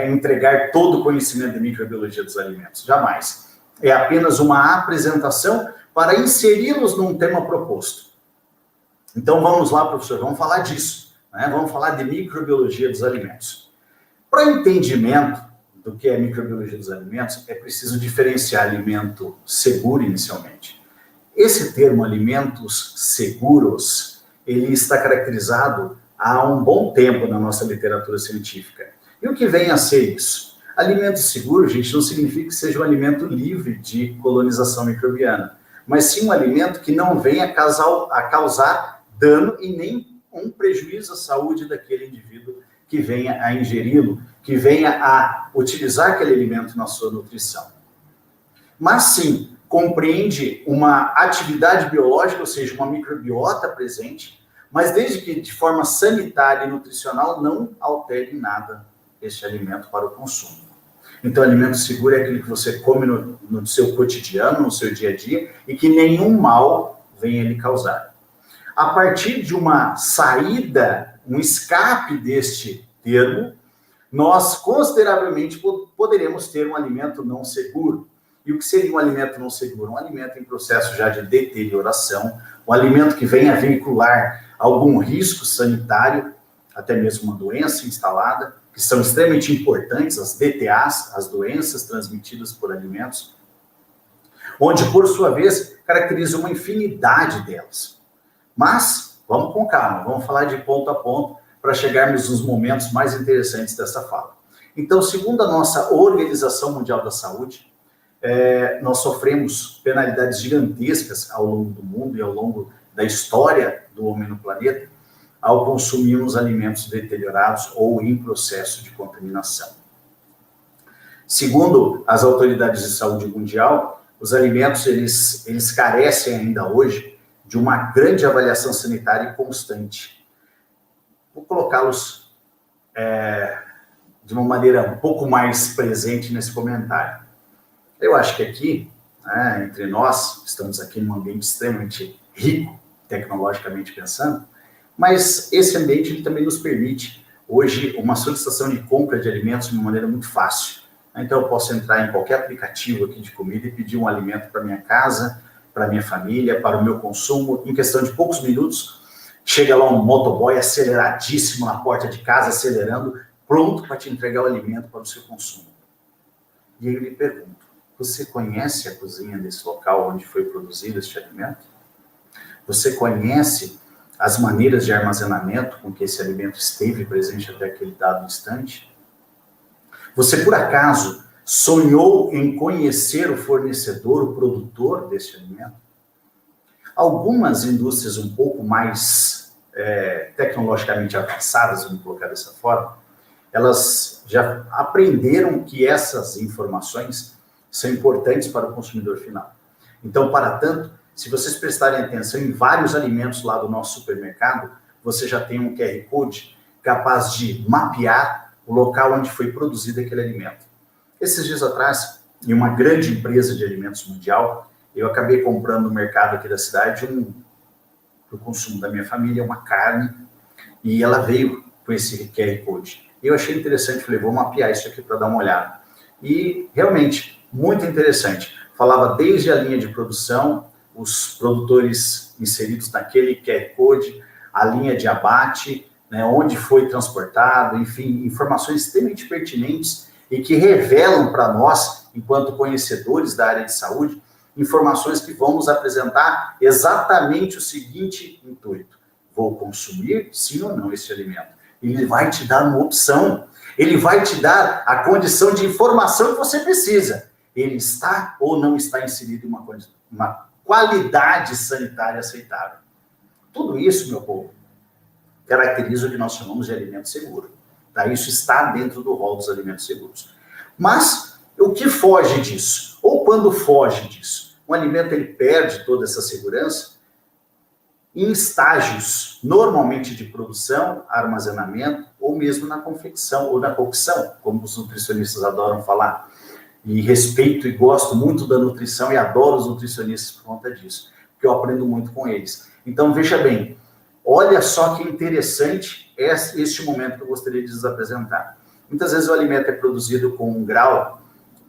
entregar todo o conhecimento de microbiologia dos alimentos. Jamais. É apenas uma apresentação para inseri-los num tema proposto. Então vamos lá, professor, vamos falar disso. Vamos falar de microbiologia dos alimentos. Para entendimento do que é microbiologia dos alimentos, é preciso diferenciar alimento seguro inicialmente. Esse termo, alimentos seguros, ele está caracterizado há um bom tempo na nossa literatura científica. E o que vem a ser isso? Alimento seguro, gente, não significa que seja um alimento livre de colonização microbiana, mas sim um alimento que não venha a causar dano e nem um prejuízo à saúde daquele indivíduo que venha a ingeri-lo, que venha a utilizar aquele alimento na sua nutrição. Mas sim, compreende uma atividade biológica, ou seja, uma microbiota presente, mas desde que de forma sanitária e nutricional não altere nada este alimento para o consumo. Então, alimento seguro é aquele que você come no seu cotidiano, no seu dia a dia, e que nenhum mal venha lhe causar. A partir de uma saída, um escape deste termo, nós consideravelmente poderemos ter um alimento não seguro. E o que seria um alimento não seguro? Um alimento em processo já de deterioração, um alimento que venha a veicular algum risco sanitário, até mesmo uma doença instalada, que são extremamente importantes, as DTAs, as doenças transmitidas por alimentos, onde, por sua vez, caracteriza uma infinidade delas. Mas, vamos com calma, vamos falar de ponto a ponto, para chegarmos nos momentos mais interessantes dessa fala. Então, segundo a nossa Organização Mundial da Saúde, nós sofremos penalidades gigantescas ao longo do mundo e ao longo da história do homem no planeta ao consumirmos alimentos deteriorados ou em processo de contaminação. Segundo as autoridades de saúde mundial, os alimentos eles carecem ainda hoje de uma grande avaliação sanitária constante. Vou colocá-los de uma maneira um pouco mais presente nesse comentário. Eu acho que aqui, entre nós, estamos aqui num ambiente extremamente rico, tecnologicamente pensando, mas esse ambiente ele também nos permite, hoje, uma solicitação de compra de alimentos de uma maneira muito fácil. Então, eu posso entrar em qualquer aplicativo aqui de comida e pedir um alimento para minha casa, para minha família, para o meu consumo. Em questão de poucos minutos, chega lá um motoboy aceleradíssimo na porta de casa, acelerando, pronto para te entregar o alimento para o seu consumo. E aí eu lhe pergunto, você conhece a cozinha desse local onde foi produzido este alimento? Você conhece as maneiras de armazenamento com que esse alimento esteve presente até aquele dado instante? Você, por acaso, sonhou em conhecer o fornecedor, o produtor deste alimento? Algumas indústrias um pouco mais tecnologicamente avançadas, vamos colocar dessa forma, elas já aprenderam que essas informações são importantes para o consumidor final. Então, para tanto, se vocês prestarem atenção em vários alimentos lá do nosso supermercado, você já tem um QR Code capaz de mapear o local onde foi produzido aquele alimento. Esses dias atrás, em uma grande empresa de alimentos mundial, eu acabei comprando no mercado aqui da cidade para o consumo da minha família, uma carne, e ela veio com esse QR Code. Eu achei interessante, falei, vou mapear isso aqui para dar uma olhada. E, realmente, muito interessante. Falava desde a linha de produção, os produtores inseridos naquele QR Code, a linha de abate, né, onde foi transportado, enfim, informações extremamente pertinentes e que revelam para nós, enquanto conhecedores da área de saúde, informações que vão nos apresentar exatamente o seguinte intuito: vou consumir, sim ou não, esse alimento. Ele vai te dar uma opção, ele vai te dar a condição de informação que você precisa. Ele está ou não está inserido em uma qualidade sanitária aceitável. Tudo isso, meu povo, caracteriza o que nós chamamos de alimento seguro. Tá? Isso está dentro do rol dos alimentos seguros. Mas o que foge disso? Ou quando foge disso? Um alimento ele perde toda essa segurança em estágios, normalmente de produção, armazenamento, ou mesmo na confecção ou na cocção, como os nutricionistas adoram falar. E respeito e gosto muito da nutrição e adoro os nutricionistas por conta disso, porque eu aprendo muito com eles. Então, veja bem, olha só que interessante este momento que eu gostaria de lhes apresentar. Muitas vezes o alimento é produzido com um grau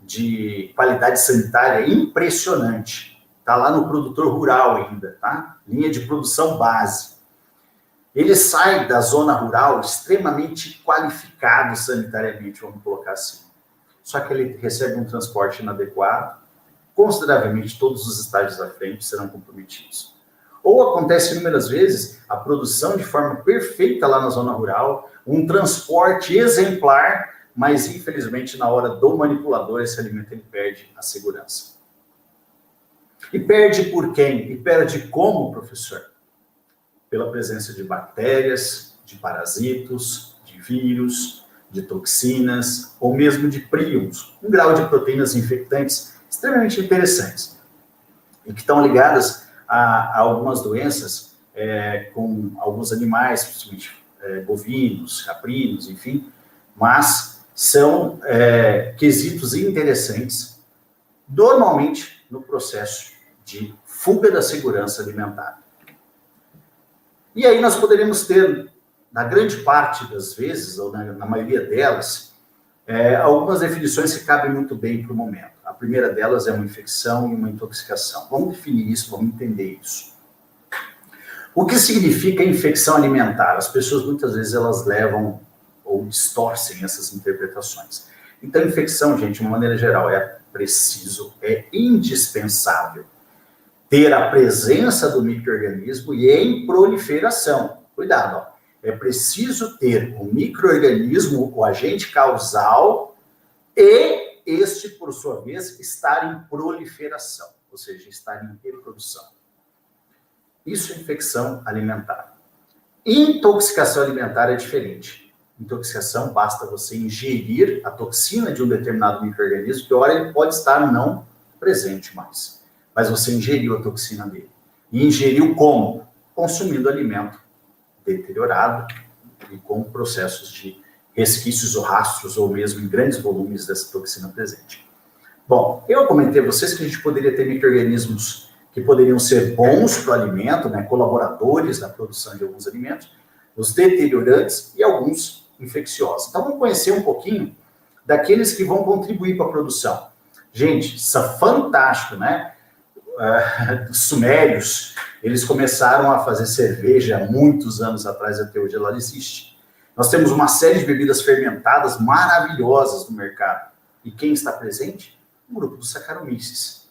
de qualidade sanitária impressionante. Está lá no produtor rural ainda, tá? Linha de produção base. Ele sai da zona rural extremamente qualificado sanitariamente, vamos colocar assim. Só que ele recebe um transporte inadequado, consideravelmente todos os estágios à frente serão comprometidos. Ou acontece inúmeras vezes a produção de forma perfeita lá na zona rural, um transporte exemplar, mas infelizmente na hora do manipulador esse alimento ele perde a segurança. E perde por quem? E perde como, professor? Pela presença de bactérias, de parasitos, de vírus, de toxinas, ou mesmo de príons, um grau de proteínas infectantes extremamente interessantes, e que estão ligadas a algumas doenças com alguns animais, principalmente bovinos, caprinos, enfim, mas são quesitos interessantes, normalmente no processo de fuga da segurança alimentar. E aí nós poderíamos ter, na grande parte das vezes, ou na maioria delas, algumas definições que cabem muito bem para o momento. A primeira delas é uma infecção e uma intoxicação. Vamos definir isso, vamos entender isso. O que significa infecção alimentar? As pessoas muitas vezes elas levam ou distorcem essas interpretações. Então, infecção, gente, de uma maneira geral, é preciso, é indispensável ter a presença do micro-organismo e em proliferação. Cuidado, ó. É preciso ter o micro-organismo, o agente causal, e este, por sua vez, estar em proliferação, ou seja, estar em reprodução. Isso é infecção alimentar. Intoxicação alimentar é diferente. Intoxicação, basta você ingerir a toxina de um determinado micro-organismo, que ora ele pode estar não presente mais. Mas você ingeriu a toxina dele. E ingeriu como? Consumindo alimento deteriorado e com processos de resquícios ou rastros, ou mesmo em grandes volumes dessa toxina presente. Bom, eu comentei a vocês que a gente poderia ter micro-organismos que poderiam ser bons para o alimento, né, colaboradores na produção de alguns alimentos, os deteriorantes e alguns infecciosos. Então, vamos conhecer um pouquinho daqueles que vão contribuir para a produção. Gente, isso é fantástico, né? Os sumérios, eles começaram a fazer cerveja há muitos anos atrás, até hoje ela existe. Nós temos uma série de bebidas fermentadas maravilhosas no mercado. E quem está presente? O grupo dos Saccharomyces.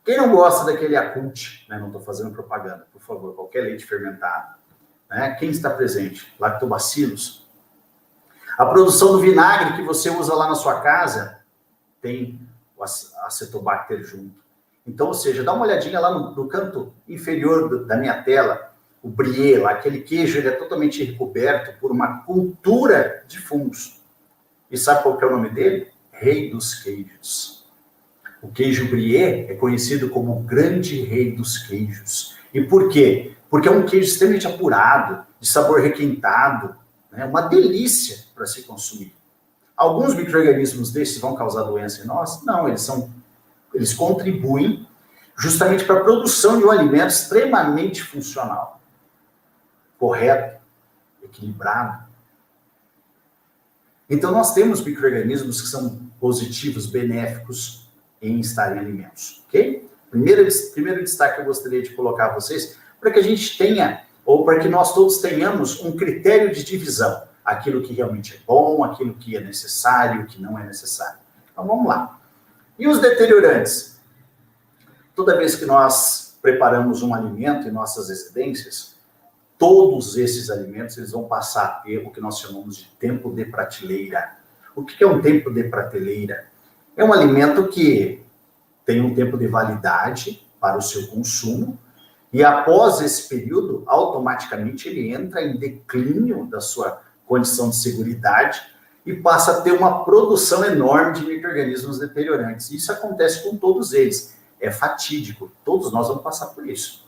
Quem não gosta daquele Yakult, né? Não estou fazendo propaganda, por favor, qualquer leite fermentado. Né? Quem está presente? Lactobacillus. A produção do vinagre que você usa lá na sua casa tem o acetobacter junto. Então, ou seja, dá uma olhadinha lá no canto inferior da minha tela, o brie, lá, aquele queijo, ele é totalmente recoberto por uma cultura de fungos. E sabe qual que é o nome dele? Rei dos queijos. O queijo brie é conhecido como o grande rei dos queijos. E por quê? Porque é um queijo extremamente apurado, de sabor requintado, né? Uma delícia para se consumir. Alguns micro-organismos desses vão causar doença em nós? Não, eles contribuem justamente para a produção de um alimento extremamente funcional, correto, equilibrado. Então, nós temos micro-organismos que são positivos, benéficos em estar em alimentos, ok? Primeiro destaque que eu gostaria de colocar a vocês, para que a gente tenha, ou para que nós todos tenhamos um critério de divisão. Aquilo que realmente é bom, aquilo que é necessário, o que não é necessário. Então, vamos lá. E os deteriorantes? Toda vez que nós preparamos um alimento em nossas residências, todos esses alimentos eles vão passar a ter o que nós chamamos de tempo de prateleira. O que é um tempo de prateleira? É um alimento que tem um tempo de validade para o seu consumo e após esse período, automaticamente ele entra em declínio da sua condição de seguridade e passa a ter uma produção enorme de micro-organismos deteriorantes. Isso acontece com todos eles. É fatídico. Todos nós vamos passar por isso.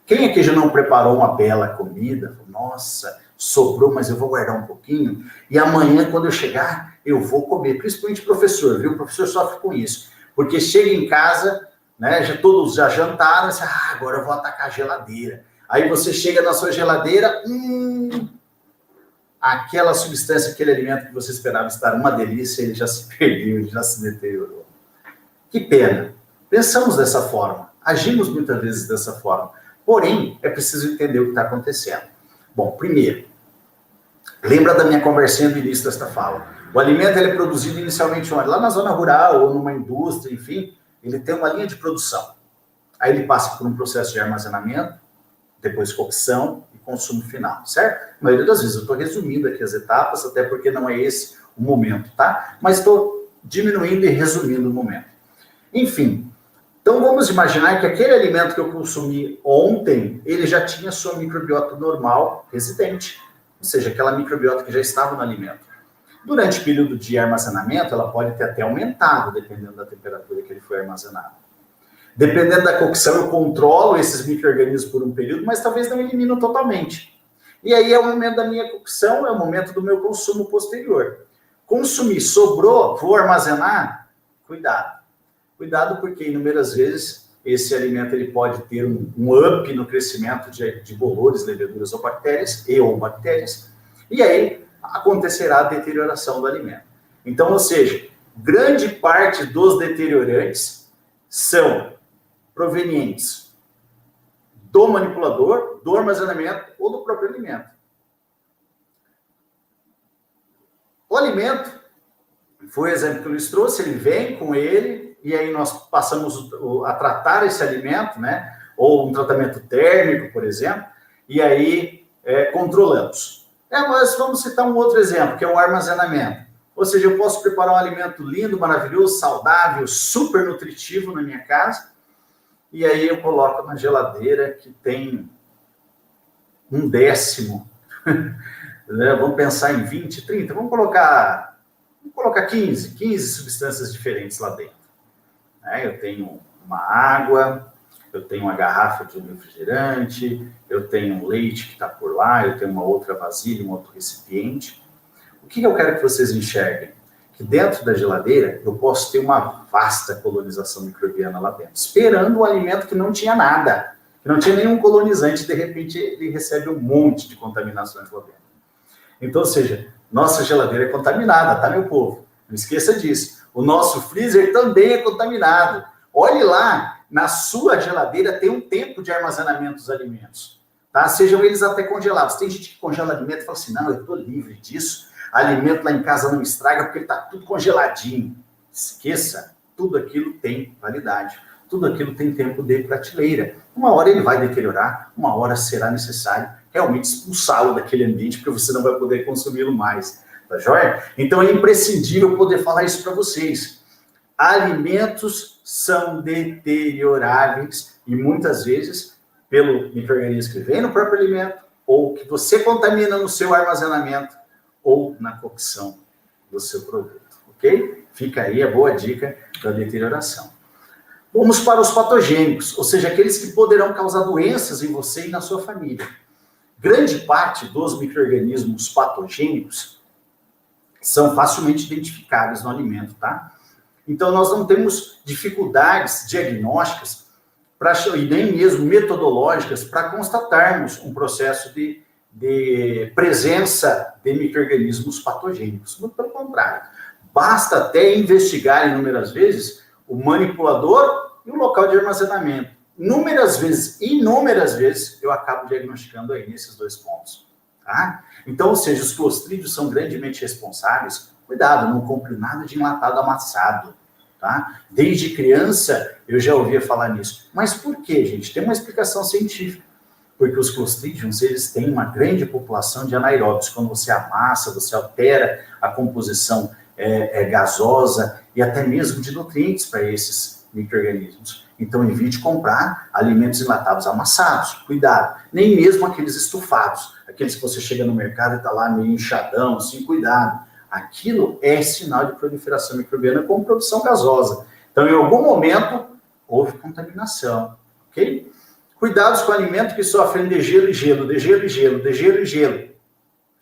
Quem aqui já não preparou uma bela comida? Nossa, sobrou, mas eu vou guardar um pouquinho. E amanhã, quando eu chegar, eu vou comer. Principalmente professor, viu? O professor sofre com isso. Porque chega em casa, né, todos já jantaram, e você, agora eu vou atacar a geladeira. Aí você chega na sua geladeira, aquela substância, aquele alimento que você esperava estar uma delícia, ele já se perdeu, ele já se deteriorou. Que pena. Pensamos dessa forma, agimos muitas vezes dessa forma. Porém, é preciso entender o que está acontecendo. Bom, primeiro, lembra da minha conversinha do início desta fala. O alimento ele é produzido inicialmente onde? Lá na zona rural ou numa indústria, enfim, ele tem uma linha de produção. Aí ele passa por um processo de armazenamento, depois cocção e consumo final, certo? A maioria das vezes eu estou resumindo aqui as etapas, até porque não é esse o momento, tá? Mas estou diminuindo e resumindo o momento. Enfim, então vamos imaginar que aquele alimento que eu consumi ontem, ele já tinha sua microbiota normal residente, ou seja, aquela microbiota que já estava no alimento. Durante o período de armazenamento, ela pode ter até aumentado, dependendo da temperatura que ele foi armazenado. Dependendo da cocção, eu controlo esses micro-organismos por um período, mas talvez não elimino totalmente. E aí é o momento da minha cocção, é o momento do meu consumo posterior. Consumir, sobrou, vou armazenar? Cuidado. Cuidado porque inúmeras vezes esse alimento ele pode ter um up no crescimento de bolores, leveduras ou bactérias, e aí acontecerá a deterioração do alimento. Então, ou seja, grande parte dos deteriorantes são provenientes do manipulador, do armazenamento ou do próprio alimento. O alimento, foi o exemplo que eu lhes trouxe, ele vem com ele, e aí nós passamos a tratar esse alimento, né? Ou um tratamento térmico, por exemplo, e aí controlamos. Mas vamos citar um outro exemplo, que é o armazenamento. Ou seja, eu posso preparar um alimento lindo, maravilhoso, saudável, super nutritivo na minha casa, e aí eu coloco na geladeira que tem 1/10. Vamos pensar em 20, 30, vamos colocar 15 substâncias diferentes lá dentro. Eu tenho uma água, eu tenho uma garrafa de um refrigerante, eu tenho um leite que está por lá, eu tenho uma outra vasilha, um outro recipiente. O que eu quero que vocês enxerguem? Que dentro da geladeira eu posso ter uma vasta colonização microbiana lá dentro, esperando um alimento que não tinha nada, que não tinha nenhum colonizante, de repente ele recebe um monte de contaminações lá dentro. Então, ou seja, nossa geladeira é contaminada, tá, meu povo? Não esqueça disso. O nosso freezer também é contaminado. Olhe lá, na sua geladeira tem um tempo de armazenamento dos alimentos, tá? Sejam eles até congelados. Tem gente que congela alimento e fala assim, não, eu estou livre disso, alimento lá em casa não estraga porque ele está tudo congeladinho. Esqueça, tudo aquilo tem validade, tudo aquilo tem tempo de prateleira. Uma hora ele vai deteriorar, uma hora será necessário realmente expulsá-lo daquele ambiente, porque você não vai poder consumi-lo mais, tá joia? Então é imprescindível poder falar isso para vocês. Alimentos são deterioráveis e muitas vezes pelo micro-organismo que vem no próprio alimento, ou que você contamina no seu armazenamento, ou na cocção do seu produto, ok? Fica aí a boa dica da deterioração. Vamos para os patogênicos, ou seja, aqueles que poderão causar doenças em você e na sua família. Grande parte dos micro-organismos patogênicos são facilmente identificáveis no alimento, tá? Então, nós não temos dificuldades diagnósticas e nem mesmo metodológicas para constatarmos um processo de presença de micro-organismos patogênicos. Muito pelo contrário. Basta até investigar inúmeras vezes o manipulador e o local de armazenamento. Inúmeras vezes, eu acabo diagnosticando aí nesses dois pontos. Tá? Então, ou seja, os clostrídeos são grandemente responsáveis. Cuidado, não compre nada de enlatado amassado. Tá? Desde criança, eu já ouvia falar nisso. Mas por quê, gente? Tem uma explicação científica. Porque os clostrídeos, eles têm uma grande população de anaeróbios. Quando você amassa, você altera a composição gasosa e até mesmo de nutrientes para esses micro-organismos. Então, evite comprar alimentos enlatados amassados. Cuidado. Nem mesmo aqueles estufados. Aqueles que você chega no mercado e está lá meio inchadão, assim, cuidado. Aquilo é sinal de proliferação microbiana com produção gasosa. Então, em algum momento, houve contaminação. Ok? Cuidados com alimentos que sofrem de gelo e gelo, de gelo e gelo, de gelo e gelo.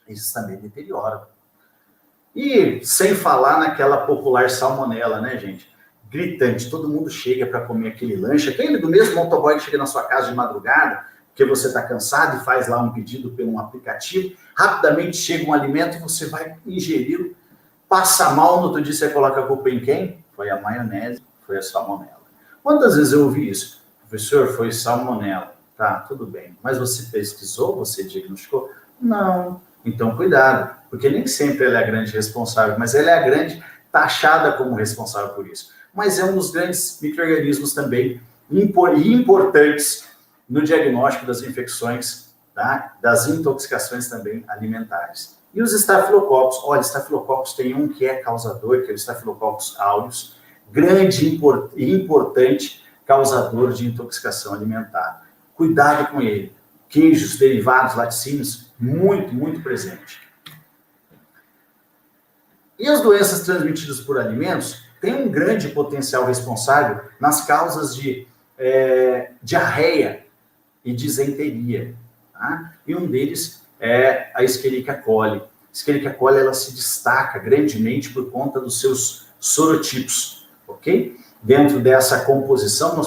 Isso também deteriora. E sem falar naquela popular salmonela, né, gente? Gritante, todo mundo chega para comer aquele lanche, aquele do mesmo motoboy que chega na sua casa de madrugada, porque você está cansado e faz lá um pedido por um aplicativo, rapidamente chega um alimento e você vai ingeri-lo, passa mal, no outro dia você coloca a culpa em quem? Foi a maionese, foi a salmonela. Quantas vezes eu ouvi isso? Professor, foi salmonela. Tá, tudo bem. Mas você pesquisou? Você diagnosticou? Não. Então, cuidado, porque nem sempre ela é a grande responsável, mas ela é a grande taxada como responsável por isso. Mas é um dos grandes micro-organismos também importantes no diagnóstico das infecções, tá? Das intoxicações também alimentares. E os estafilococos? Olha, estafilococos tem um que é causador, que é o Staphylococcus aureus, grande e importante causador de intoxicação alimentar. Cuidado com ele. Queijos, derivados, laticínios, muito, muito presente. E as doenças transmitidas por alimentos têm um grande potencial responsável nas causas de diarreia e disenteria. Tá? E um deles é a Escherichia coli. A Escherichia coli ela se destaca grandemente por conta dos seus sorotipos, ok? Dentro dessa composição,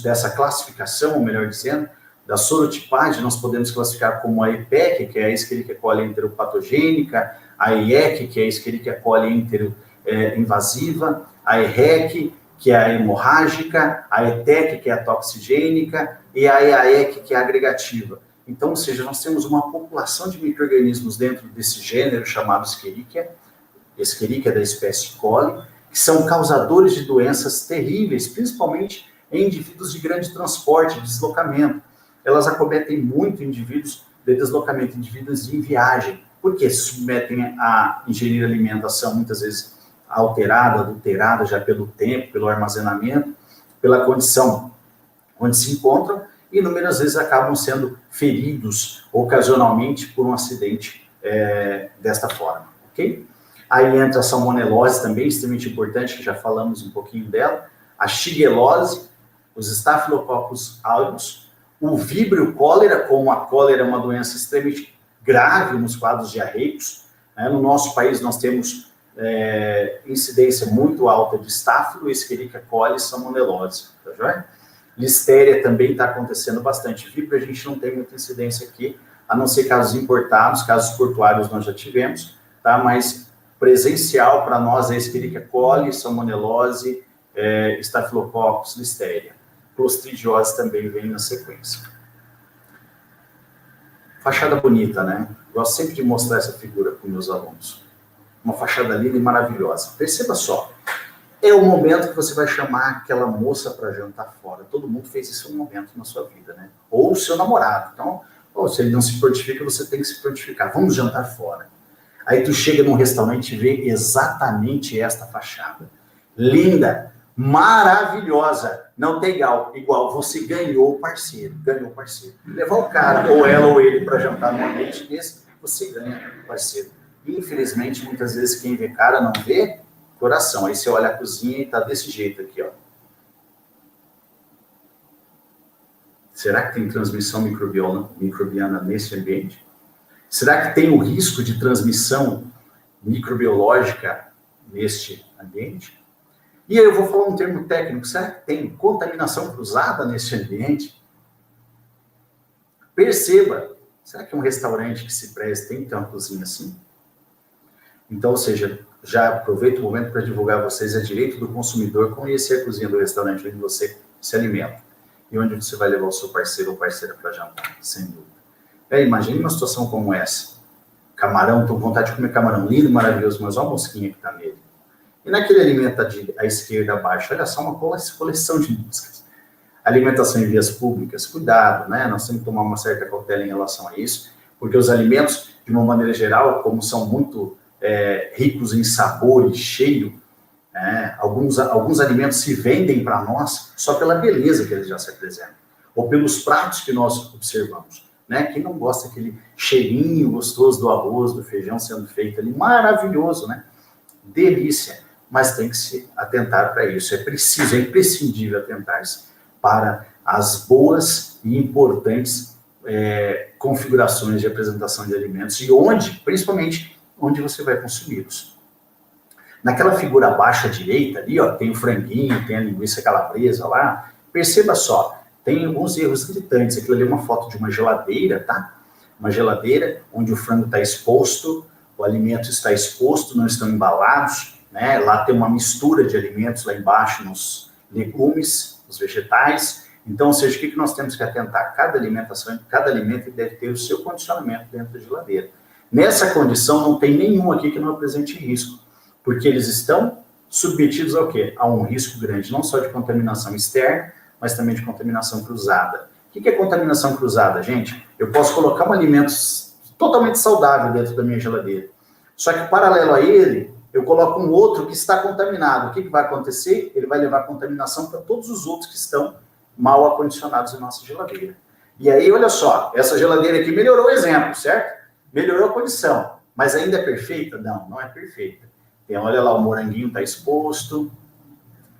dessa classificação, ou melhor dizendo, da sorotipagem, nós podemos classificar como a EPEC, que é a Escherichia coli enteropatogênica, a EEC, que é a Escherichia coli enteroinvasiva, a EREC, que é a hemorrágica, a ETEC, que é a toxigênica, e a EAEC, que é a agregativa. Então, ou seja, nós temos uma população de micro-organismos dentro desse gênero chamado Escherichia da espécie coli, que são causadores de doenças terríveis, principalmente em indivíduos de grande transporte, de deslocamento. Elas acometem muito indivíduos de deslocamento, indivíduos em viagem, porque se submetem a ingerir alimentação muitas vezes alterada, adulterada já pelo tempo, pelo armazenamento, pela condição onde se encontram, e inúmeras vezes acabam sendo feridos ocasionalmente por um acidente desta forma, ok? Aí entra a salmonelose também, extremamente importante, que já falamos um pouquinho dela, a shigellose, os Staphylococcus aureus, o víbrio cólera, como a cólera é uma doença extremamente grave nos quadros diarreicos, né? No nosso país nós temos incidência muito alta de Staphylo, Escherichia coli e salmonelose, tá joia? Listéria também está acontecendo bastante. Víbrio a gente não tem muita incidência aqui, a não ser casos importados, casos portuários nós já tivemos, tá? Mas presencial para nós é Escherichia coli, salmonelose, Staphylococcus, listéria. Clostridiose também vem na sequência. Fachada bonita, né? Gosto sempre de mostrar essa figura para os meus alunos. Uma fachada linda e maravilhosa. Perceba só, é o momento que você vai chamar aquela moça para jantar fora. Todo mundo fez isso um momento na sua vida, né? Ou o seu namorado. Então, se ele não se prontifica, você tem que se prontificar. Vamos jantar fora. Aí tu chega num restaurante e vê exatamente esta fachada. Linda, maravilhosa. Não tem igual. Você ganhou o parceiro. Levar o cara, ou ela ou ele, para jantar num ambiente desse, você ganha o parceiro. Infelizmente, muitas vezes, quem vê cara não vê coração. Aí você olha a cozinha e tá desse jeito aqui, ó. Será que tem transmissão microbiana nesse ambiente? Será que tem o risco de transmissão microbiológica neste ambiente? E aí eu vou falar um termo técnico. Será que tem contaminação cruzada nesse ambiente? Perceba. Será que um restaurante que se preze tem que ter uma cozinha assim? Então, ou seja, já aproveito o momento para divulgar a vocês, é direito do consumidor conhecer a cozinha do restaurante onde você se alimenta e onde você vai levar o seu parceiro ou parceira para jantar, sem dúvida. Imagine uma situação como essa. Camarão, estou com vontade de comer camarão lindo, maravilhoso, mas olha a mosquinha que está nele. E naquele alimento à esquerda, abaixo, olha só uma coleção de moscas. Alimentação em vias públicas, cuidado, né? Nós temos que tomar uma certa cautela em relação a isso, porque os alimentos, de uma maneira geral, como são muito ricos em sabor e cheiro, alguns alimentos se vendem para nós só pela beleza que eles já se apresentam, ou pelos pratos que nós observamos, né? Quem não gosta daquele cheirinho gostoso do arroz, do feijão sendo feito ali, maravilhoso, né? Delícia, mas tem que se atentar para isso, é imprescindível atentar-se para as boas e importantes configurações de apresentação de alimentos e principalmente, onde você vai consumi-los. Naquela figura abaixo à direita ali, ó, tem o franguinho, tem a linguiça calabresa lá. Perceba só, tem alguns erros gritantes. Aquilo ali é uma foto de uma geladeira, tá? Uma geladeira onde o frango está exposto, o alimento está exposto, não estão embalados, né? Lá tem uma mistura de alimentos lá embaixo, nos legumes, nos vegetais. Então, ou seja, o que nós temos que atentar? Cada alimentação, cada alimento deve ter o seu condicionamento dentro da geladeira. Nessa condição, não tem nenhum aqui que não apresente risco, porque eles estão submetidos ao quê? A um risco grande, não só de contaminação externa, mas também de contaminação cruzada. O que é contaminação cruzada, gente? Eu posso colocar um alimento totalmente saudável dentro da minha geladeira, só que paralelo a ele, eu coloco um outro que está contaminado. O que vai acontecer? Ele vai levar contaminação para todos os outros que estão mal acondicionados em nossa geladeira. E aí, olha só, essa geladeira aqui melhorou o exemplo, certo? Melhorou a condição, mas ainda é perfeita? Não, não é perfeita. Olha lá, o moranguinho está exposto,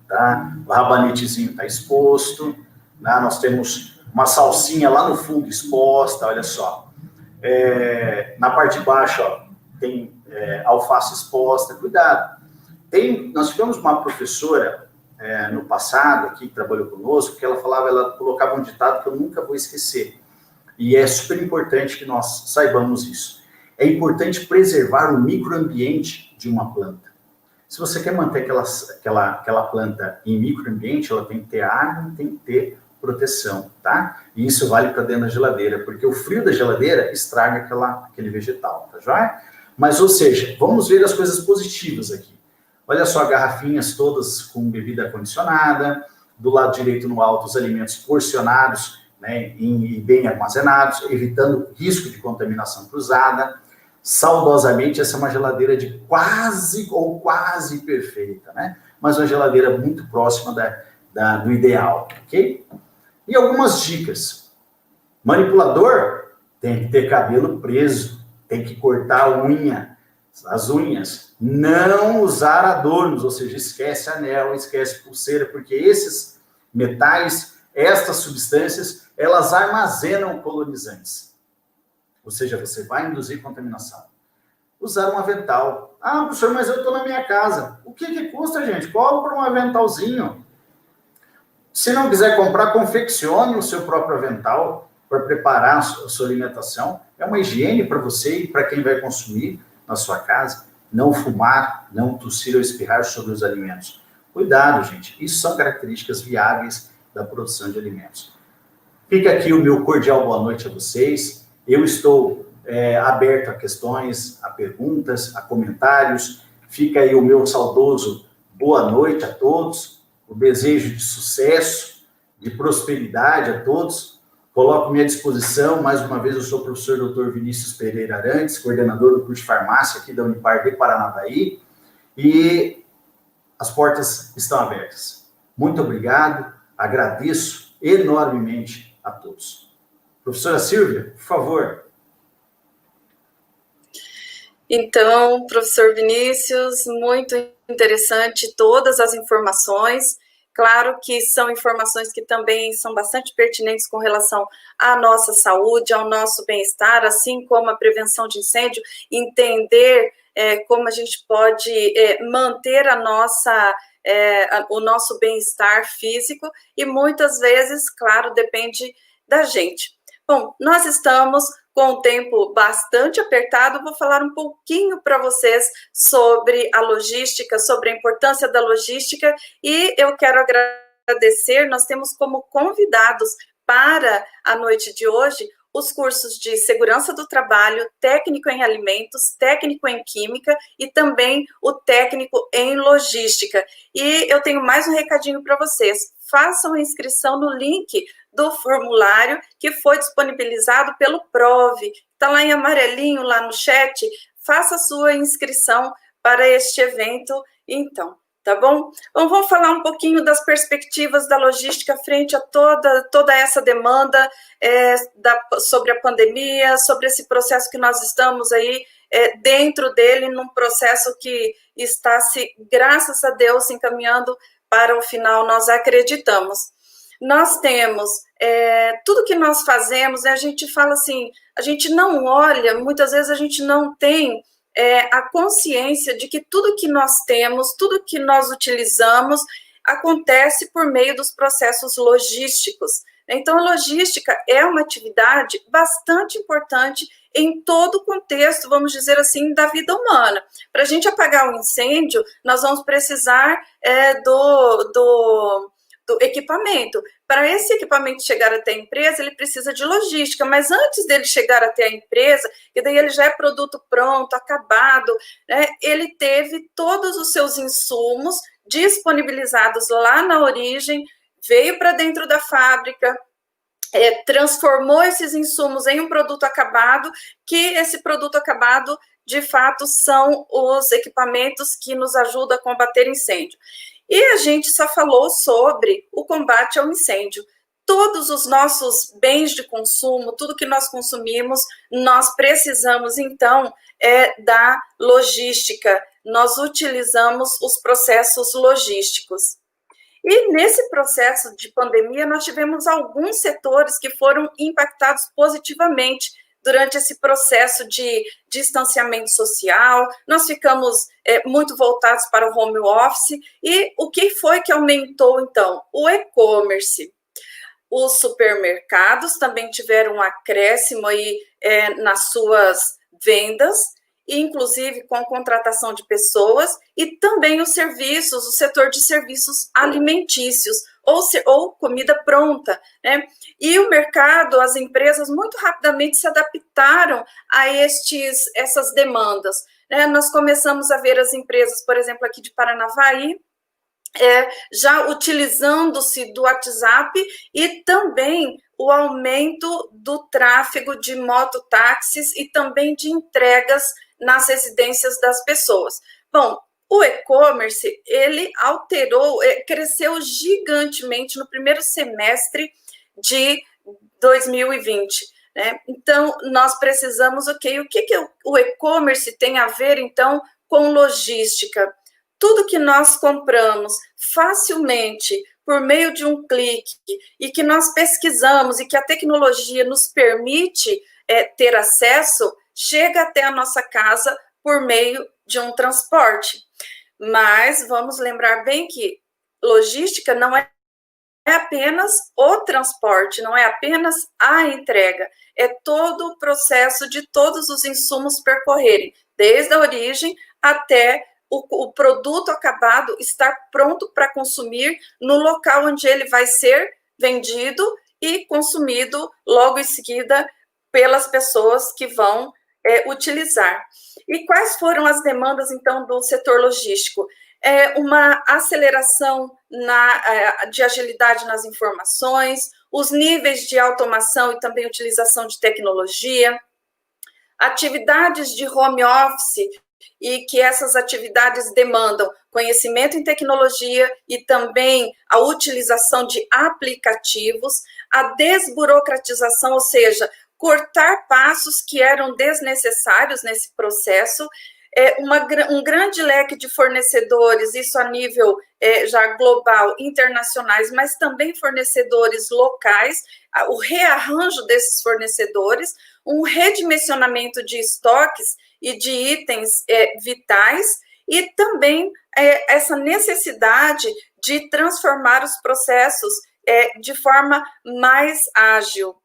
tá? O rabanetezinho está exposto, né? Nós temos uma salsinha lá no fundo exposta, olha só. Na parte de baixo, ó, tem alface exposta, cuidado. Nós tivemos uma professora no passado aqui que trabalhou conosco, que ela colocava um ditado que eu nunca vou esquecer. E é super importante que nós saibamos isso. É importante preservar o microambiente de uma planta. Se você quer manter aquela planta em microambiente, ela tem que ter água e tem que ter proteção, tá? E isso vale para dentro da geladeira, porque o frio da geladeira estraga aquele vegetal, tá joia? Mas, ou seja, vamos ver as coisas positivas aqui. Olha só, garrafinhas todas com bebida acondicionada, do lado direito no alto os alimentos porcionados, né, e bem armazenados, evitando risco de contaminação cruzada. Saudosamente, essa é uma geladeira de quase ou quase perfeita, né? Mas uma geladeira muito próxima do ideal, ok? E algumas dicas. Manipulador tem que ter cabelo preso, tem que cortar a unha, as unhas. Não usar adornos, ou seja, esquece anel, esquece pulseira, porque esses metais, estas substâncias, elas armazenam colonizantes. Ou seja, você vai induzir contaminação. Usar um avental. Ah, professor, mas eu estou na minha casa. O que custa, gente? Compra um aventalzinho. Se não quiser comprar, confeccione o seu próprio avental para preparar a sua alimentação. É uma higiene para você e para quem vai consumir na sua casa. Não fumar, não tossir ou espirrar sobre os alimentos. Cuidado, gente. Isso são características viáveis da produção de alimentos. Fica aqui o meu cordial boa noite a vocês. Eu estou aberto a questões, a perguntas, a comentários. Fica aí o meu saudoso boa noite a todos, o desejo de sucesso, de prosperidade a todos. Coloco-me à disposição, mais uma vez, eu sou o professor Dr. Vinícius Pereira Arantes, coordenador do curso de farmácia aqui da Unipar de Paranavaí, e as portas estão abertas. Muito obrigado, agradeço enormemente a todos. Professora Silvia, por favor. Então, professor Vinícius, muito interessante todas as informações. Claro que são informações que também são bastante pertinentes com relação à nossa saúde, ao nosso bem-estar, assim como a prevenção de incêndio, entender como a gente pode manter o nosso bem-estar físico, e muitas vezes, claro, depende da gente. Bom, nós estamos com o tempo bastante apertado, vou falar um pouquinho para vocês sobre a logística, sobre a importância da logística, e eu quero agradecer, nós temos como convidados para a noite de hoje os cursos de segurança do trabalho, técnico em alimentos, técnico em química e também o técnico em logística. E eu tenho mais um recadinho para vocês. Façam a inscrição no link do formulário que foi disponibilizado pelo PROV. Está lá em amarelinho, lá no chat. Faça a sua inscrição para este evento, então. Tá bom? Bom, vamos falar um pouquinho das perspectivas da logística frente a toda essa demanda sobre a pandemia, sobre esse processo que nós estamos aí dentro dele, num processo que está graças a Deus, se encaminhando para o final, nós acreditamos. Nós temos tudo que nós fazemos, a gente fala assim, a gente não olha, muitas vezes a gente não tem a consciência de que tudo que nós temos, tudo que nós utilizamos, acontece por meio dos processos logísticos. Então, a logística é uma atividade bastante importante em todo o contexto, vamos dizer assim, da vida humana. Para a gente apagar um incêndio, nós vamos precisar do equipamento. Para esse equipamento chegar até a empresa, ele precisa de logística, mas antes dele chegar até a empresa, e daí ele já é produto pronto, acabado, né, ele teve todos os seus insumos disponibilizados lá na origem, veio para dentro da fábrica, transformou esses insumos em um produto acabado, que esse produto acabado, de fato, são os equipamentos que nos ajudam a combater incêndio. E a gente só falou sobre o combate ao incêndio. Todos os nossos bens de consumo, tudo que nós consumimos, nós precisamos, então, da logística. Nós utilizamos os processos logísticos. E nesse processo de pandemia, nós tivemos alguns setores que foram impactados positivamente durante esse processo de distanciamento social. Nós ficamos muito voltados para o home office. E o que foi que aumentou, então? O e-commerce. Os supermercados também tiveram um acréscimo aí, nas suas vendas, inclusive com contratação de pessoas, e também os serviços, o setor de serviços alimentícios, ou comida pronta, né? E o mercado, as empresas, muito rapidamente se adaptaram a essas demandas, né? Nós começamos a ver as empresas, por exemplo, aqui de Paranavaí, já utilizando-se do WhatsApp e também o aumento do tráfego de mototáxis e também de entregas nas residências das pessoas. Bom, o e-commerce, ele cresceu gigantemente no primeiro semestre de 2020, né? Então, nós precisamos, o que o e-commerce tem a ver, então, com logística? Tudo que nós compramos facilmente, por meio de um clique, e que nós pesquisamos e que a tecnologia nos permite ter acesso, chega até a nossa casa por meio de um transporte. Mas vamos lembrar bem que logística não é apenas o transporte, não é apenas a entrega, é todo o processo de todos os insumos percorrerem, desde a origem até o produto acabado estar pronto para consumir no local onde ele vai ser vendido e consumido logo em seguida pelas pessoas que vão utilizar. E quais foram as demandas, então, do setor logístico? Uma aceleração de agilidade nas informações, os níveis de automação e também utilização de tecnologia, atividades de home office, e que essas atividades demandam conhecimento em tecnologia e também a utilização de aplicativos, a desburocratização, ou seja, cortar passos que eram desnecessários nesse processo, um grande leque de fornecedores, isso a nível já global, internacionais, mas também fornecedores locais, o rearranjo desses fornecedores, um redimensionamento de estoques e de itens vitais, e também essa necessidade de transformar os processos de forma mais ágil.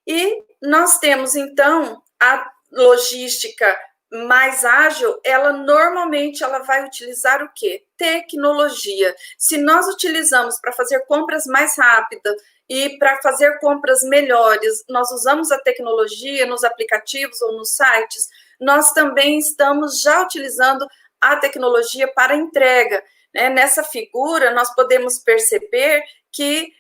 E nós temos, então, a logística mais ágil, ela normalmente vai utilizar o quê? Tecnologia. Se nós utilizamos para fazer compras mais rápidas e para fazer compras melhores, nós usamos a tecnologia nos aplicativos ou nos sites, nós também estamos já utilizando a tecnologia para entrega, né? Nessa figura, nós podemos perceber que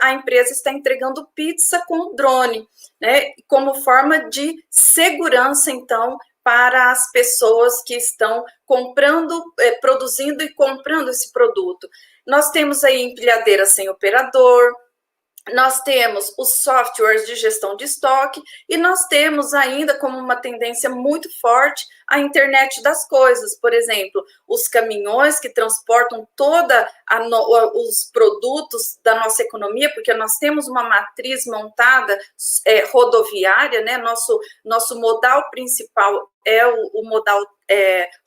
a empresa está entregando pizza com drone, né? Como forma de segurança, então, para as pessoas que estão comprando, produzindo e comprando esse produto. Nós temos aí empilhadeiras sem operador, nós temos os softwares de gestão de estoque e nós temos ainda como uma tendência muito forte a internet das coisas, por exemplo, os caminhões que transportam os produtos da nossa economia, porque nós temos uma matriz montada rodoviária, né? Nosso modal principal é o modal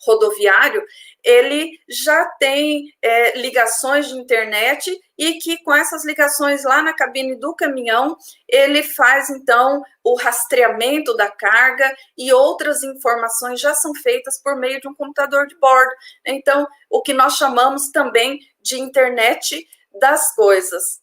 rodoviário, ele já tem ligações de internet e que com essas ligações lá na cabine do caminhão, ele faz então o rastreamento da carga e outras informações já são feitas por meio de um computador de bordo. Então, o que nós chamamos também de internet das coisas.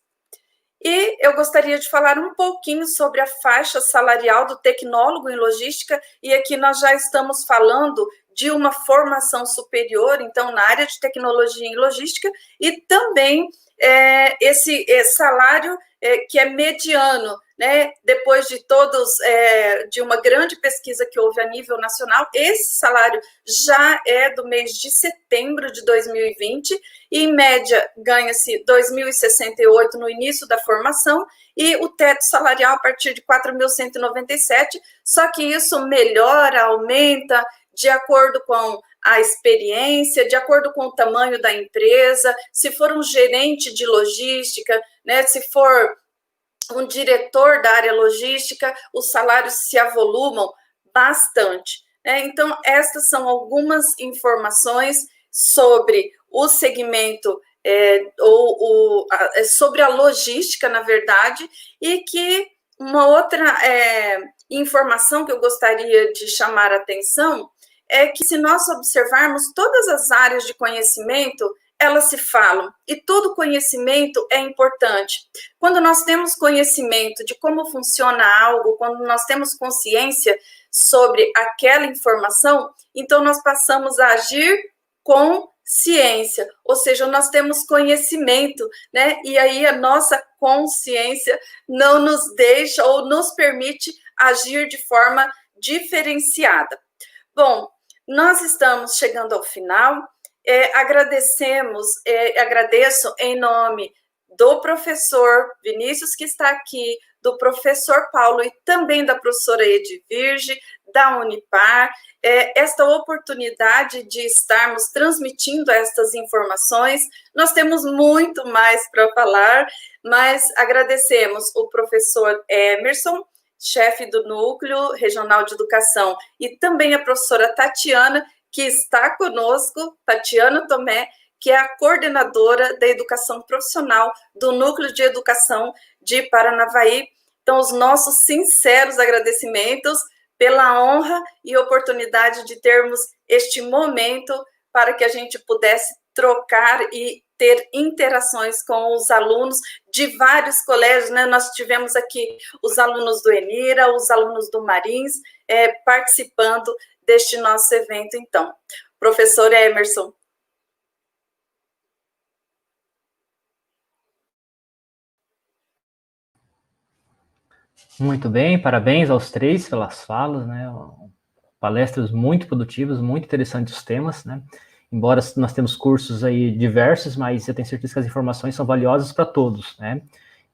E eu gostaria de falar um pouquinho sobre a faixa salarial do tecnólogo em logística, e aqui nós já estamos falando de uma formação superior, então, na área de tecnologia em logística, e também esse salário que é mediano, né? Depois de de uma grande pesquisa que houve a nível nacional, esse salário já é do mês de setembro de 2020, e em média ganha-se 2.068 no início da formação, e o teto salarial a partir de 4.197, só que isso melhora, aumenta, de acordo com a experiência, de acordo com o tamanho da empresa, se for um gerente de logística, né, se for um diretor da área logística, os salários se avolumam bastante, né? Então, estas são algumas informações sobre o segmento, sobre a logística, na verdade, e que uma outra informação que eu gostaria de chamar a atenção é que, se nós observarmos todas as áreas de conhecimento, elas se falam, e todo conhecimento é importante. Quando nós temos conhecimento de como funciona algo, quando nós temos consciência sobre aquela informação, então nós passamos a agir com ciência, ou seja, nós temos conhecimento, né? E aí a nossa consciência não nos deixa ou nos permite agir de forma diferenciada. Bom, nós estamos chegando ao final. Agradeço em nome do professor Vinícius, que está aqui, do professor Paulo e também da professora Edvirge, da Unipar, esta oportunidade de estarmos transmitindo estas informações. Nós temos muito mais para falar, mas agradecemos o professor Emerson, chefe do Núcleo Regional de Educação, e também a professora Tatiana, que está conosco, Tatiana Tomé, que é a coordenadora da educação profissional do Núcleo de Educação de Paranavaí. Então, os nossos sinceros agradecimentos pela honra e oportunidade de termos este momento para que a gente pudesse trocar e ter interações com os alunos de vários colégios, né? Nós tivemos aqui os alunos do Enira, os alunos do Marins, participando deste nosso evento, então. Professor Emerson. Muito bem, parabéns aos três pelas falas, né? Palestras muito produtivas, muito interessantes os temas, né? Embora nós temos cursos aí diversos, mas eu tenho certeza que as informações são valiosas para todos, né?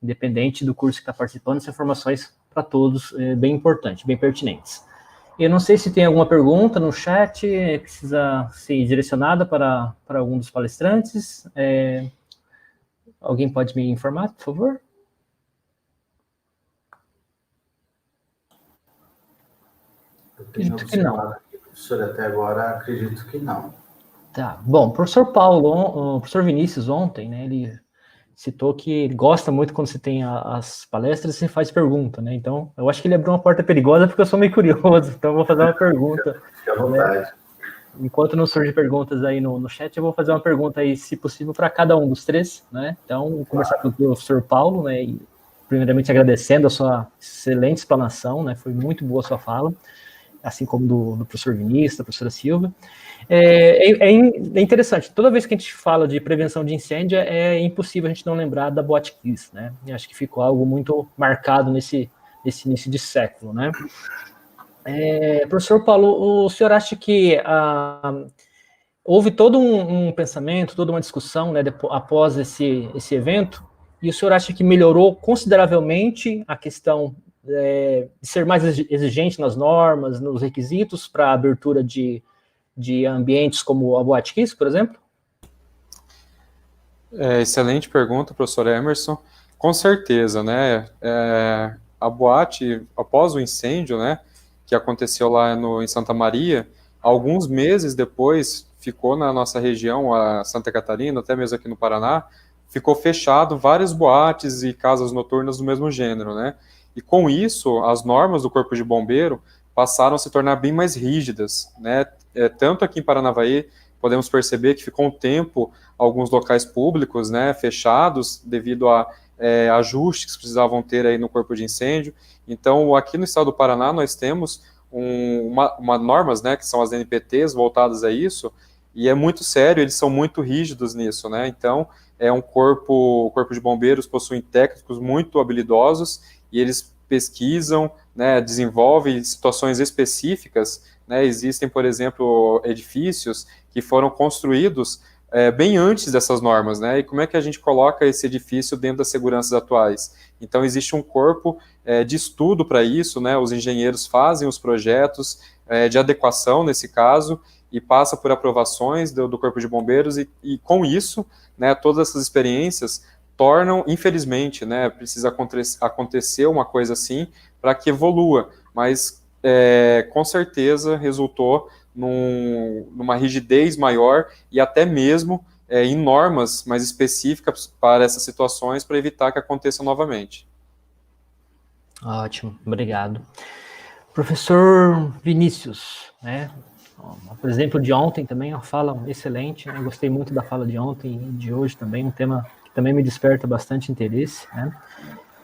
Independente do curso que está participando, as informações para todos bem importantes, bem pertinentes. Eu não sei se tem alguma pergunta no chat, precisa ser direcionada para algum dos palestrantes. Alguém pode me informar, por favor? Acredito que não. Professor, até agora acredito que não. Tá, bom, o professor Paulo, o professor Vinícius ontem, né, ele citou que ele gosta muito quando você tem as palestras e você faz pergunta, né, então eu acho que ele abriu uma porta perigosa porque eu sou meio curioso, então eu vou fazer uma pergunta. Fique à vontade. Né? Enquanto não surgem perguntas aí no chat, eu vou fazer uma pergunta aí, se possível, para cada um dos três, né, então vou conversar com o professor Paulo, né, e primeiramente agradecendo a sua excelente explanação, né, foi muito boa a sua fala, assim como do professor Vinícius, da professora Silvia. É interessante, toda vez que a gente fala de prevenção de incêndio, é impossível a gente não lembrar da Boate Kiss, né? Eu acho que ficou algo muito marcado nesse início de século, né? Professor Paulo, o senhor acha que houve todo um pensamento, toda uma discussão, né, após esse evento, e o senhor acha que melhorou consideravelmente a questão de ser mais exigente nas normas, nos requisitos para a abertura de ambientes como a Boate Kiss, por exemplo? Excelente pergunta, professor Emerson. Com certeza, né? A boate, após o incêndio, né, que aconteceu lá em Santa Maria, alguns meses depois ficou na nossa região, a Santa Catarina, até mesmo aqui no Paraná, ficou fechado várias boates e casas noturnas do mesmo gênero, né? E com isso, as normas do Corpo de Bombeiro passaram a se tornar bem mais rígidas, né? Tanto aqui em Paranavaí, podemos perceber que ficou um tempo alguns locais públicos, né, fechados devido a ajustes que precisavam ter aí no corpo de incêndio. Então, aqui no estado do Paraná, nós temos uma normas, né, que são as NPTs voltadas a isso, e é muito sério, eles são muito rígidos nisso, né? Então, o corpo de bombeiros possui técnicos muito habilidosos e eles pesquisam, né, desenvolvem situações específicas, né? Existem, por exemplo, edifícios que foram construídos bem antes dessas normas, né? E como é que a gente coloca esse edifício dentro das seguranças atuais? Então, existe um corpo de estudo para isso, né? Os engenheiros fazem os projetos de adequação, nesse caso, e passa por aprovações do Corpo de Bombeiros, e com isso, né, todas essas experiências tornam, infelizmente, né, precisa acontecer uma coisa assim para que evolua, mas com certeza resultou numa rigidez maior e até mesmo em normas mais específicas para essas situações para evitar que aconteça novamente. Ótimo, obrigado. Professor Vinícius, né? Por exemplo, de ontem também, uma fala excelente, né? Eu gostei muito da fala de ontem e de hoje também, um tema que também me desperta bastante interesse, né?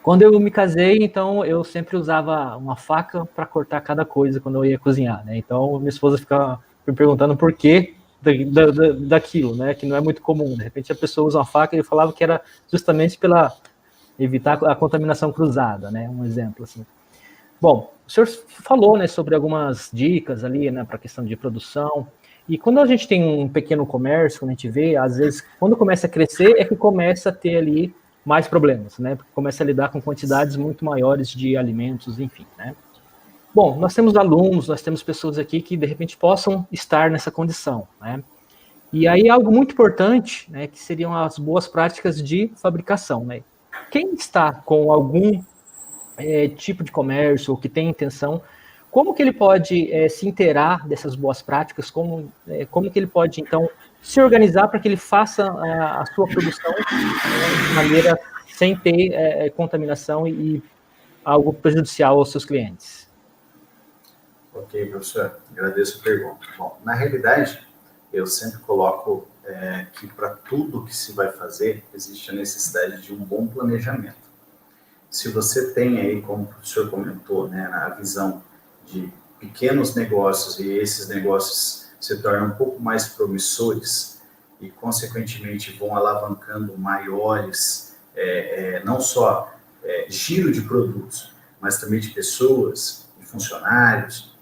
Quando eu me casei, então, eu sempre usava uma faca para cortar cada coisa quando eu ia cozinhar, né? Então, minha esposa ficava me perguntando por que daquilo, né? Que não é muito comum. De repente a pessoa usa uma faca, ele falava que era justamente para evitar a contaminação cruzada, né? Um exemplo assim. Bom, o senhor falou, né, sobre algumas dicas ali, né, para a questão de produção. E quando a gente tem um pequeno comércio, quando a gente vê, às vezes, quando começa a crescer, é que começa a ter ali mais problemas, né? Porque começa a lidar com quantidades muito maiores de alimentos, enfim, né? Bom, nós temos alunos, nós temos pessoas aqui que, de repente, possam estar nessa condição, né? E aí, algo muito importante, né, que seriam as boas práticas de fabricação, né? Quem está com algum tipo de comércio, ou que tem intenção, como que ele pode se inteirar dessas boas práticas, como que ele pode, então, se organizar para que ele faça a sua produção de maneira sem ter contaminação e algo prejudicial aos seus clientes? Ok, professor, agradeço a pergunta. Bom, na realidade, eu sempre coloco que para tudo que se vai fazer, existe a necessidade de um bom planejamento. Se você tem aí, como o professor comentou, né, a visão de pequenos negócios e esses negócios se tornam um pouco mais promissores e, consequentemente, vão alavancando maiores, não só giro de produtos, mas também de pessoas, de funcionários,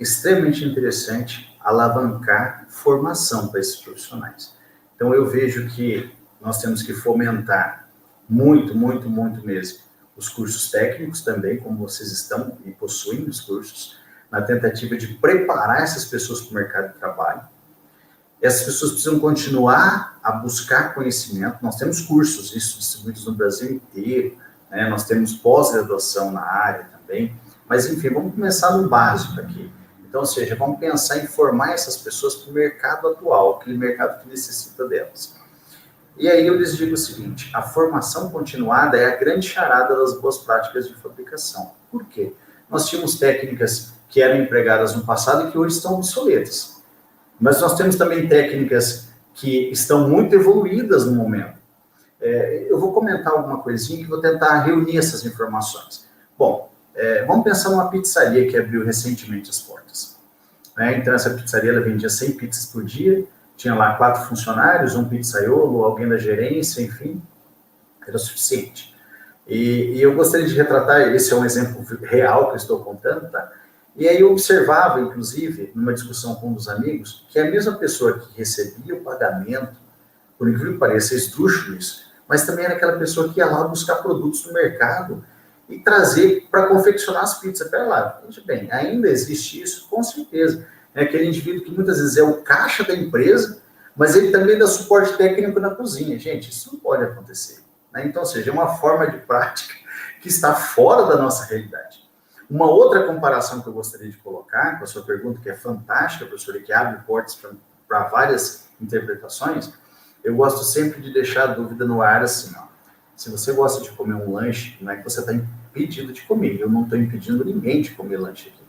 extremamente interessante alavancar formação para esses profissionais. Então, eu vejo que nós temos que fomentar muito mesmo os cursos técnicos também, como vocês estão e possuem os cursos, na tentativa de preparar essas pessoas para o mercado de trabalho. Essas pessoas precisam continuar a buscar conhecimento. Nós temos cursos, isso distribuídos no Brasil inteiro, né? Nós temos pós-graduação na área também, mas enfim, vamos começar no básico aqui. Então, ou seja, vamos pensar em formar essas pessoas para o mercado atual, aquele mercado que necessita delas. E aí eu lhes digo o seguinte, a formação continuada é a grande charada das boas práticas de fabricação. Por quê? Nós tínhamos técnicas que eram empregadas no passado e que hoje estão obsoletas. Mas nós temos também técnicas que estão muito evoluídas no momento. Eu vou comentar alguma coisinha que vou tentar reunir essas informações. Bom, vamos pensar numa pizzaria que abriu recentemente as portas. Então, essa pizzaria ela vendia 100 pizzas por dia, tinha lá 4 funcionários, um pizzaiolo, alguém da gerência, enfim, era o suficiente. E eu gostaria de retratar, esse é um exemplo real que eu estou contando, tá? E aí eu observava, inclusive, numa discussão com um dos amigos, que a mesma pessoa que recebia o pagamento, por incrível que pareça, é esdrúxulo isso, mas também era aquela pessoa que ia lá buscar produtos no mercado e trazer para confeccionar as pizzas. Pera lá, veja bem, ainda existe isso? Com certeza. É aquele indivíduo que muitas vezes é o caixa da empresa, mas ele também dá suporte técnico na cozinha. Gente, isso não pode acontecer. Né? Então, ou seja, é uma forma de prática que está fora da nossa realidade. Uma outra comparação que eu gostaria de colocar, com a sua pergunta, que é fantástica, professor, e que abre portas para várias interpretações, eu gosto sempre de deixar a dúvida no ar assim, ó. Se você gosta de comer um lanche, não é que você está impedido de comer. Eu não estou impedindo ninguém de comer lanche aqui.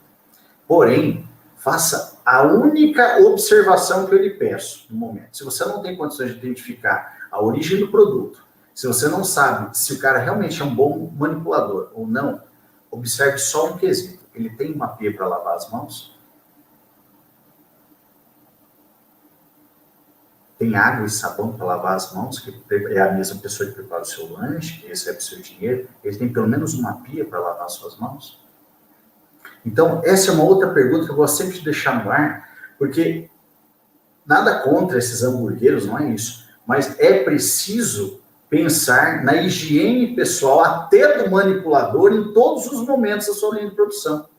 Porém, faça a única observação que eu lhe peço no momento. Se você não tem condições de identificar a origem do produto, se você não sabe se o cara realmente é um bom manipulador ou não, observe só um quesito. Ele tem uma pia para lavar as mãos? Tem água e sabão para lavar as mãos, que é a mesma pessoa que prepara o seu lanche, que recebe o seu dinheiro. Ele tem pelo menos uma pia para lavar as suas mãos? Então, essa é uma outra pergunta que eu gosto sempre de deixar no ar, porque nada contra esses hamburgueiros, não é isso, mas é preciso pensar na higiene pessoal, até do manipulador, em todos os momentos da sua linha de produção.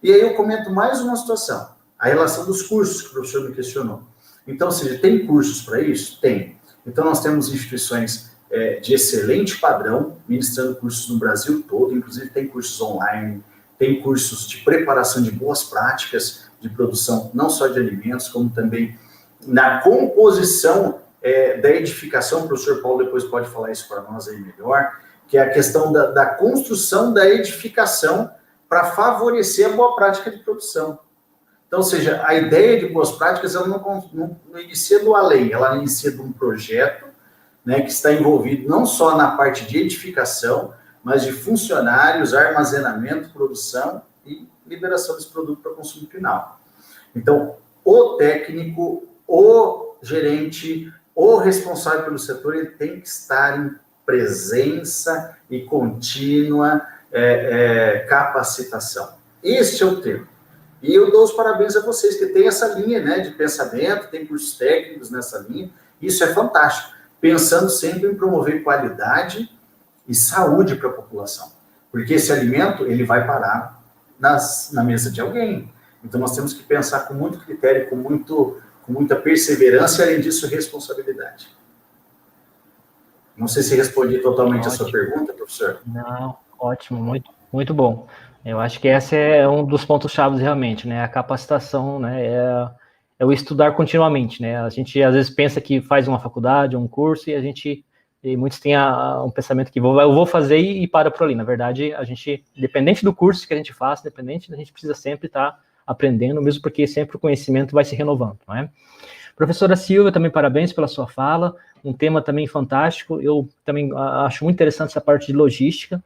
E aí eu comento mais uma situação, a relação dos cursos que o professor me questionou. Então, ou seja, tem cursos para isso? Tem. Então, nós temos instituições de excelente padrão, ministrando cursos no Brasil todo, inclusive tem cursos online, tem cursos de preparação de boas práticas de produção, não só de alimentos, como também na composição da edificação. O professor Paulo depois pode falar isso para nós aí melhor, que é a questão da construção da edificação para favorecer a boa prática de produção. Então, ou seja, a ideia de boas práticas ela não inicia do além, ela inicia de um projeto, né, que está envolvido não só na parte de edificação, mas de funcionários, armazenamento, produção e liberação desse produto para consumo final. Então, o técnico, o gerente, o responsável pelo setor, ele tem que estar em presença e contínua capacitação. Este é o termo. E eu dou os parabéns a vocês, que tem essa linha, né, de pensamento, tem cursos técnicos nessa linha, isso é fantástico, pensando sempre em promover qualidade e saúde para a população, porque esse alimento, ele vai parar na mesa de alguém. Então, nós temos que pensar com muito critério, com muita perseverança e, além disso, responsabilidade. Não sei se respondi totalmente a sua pergunta, professor. Não, ótimo, muito, muito bom. Eu acho que esse é um dos pontos chaves realmente, né? A capacitação, né? É o estudar continuamente, né? A gente às vezes pensa que faz uma faculdade, um curso, e muitos têm um pensamento que eu vou fazer e para por ali. Na verdade, a gente, independente do curso que a gente faça, a gente precisa sempre estar aprendendo, mesmo porque sempre o conhecimento vai se renovando, não é? Professora Silvia, também parabéns pela sua fala, um tema também fantástico, eu também acho muito interessante essa parte de logística,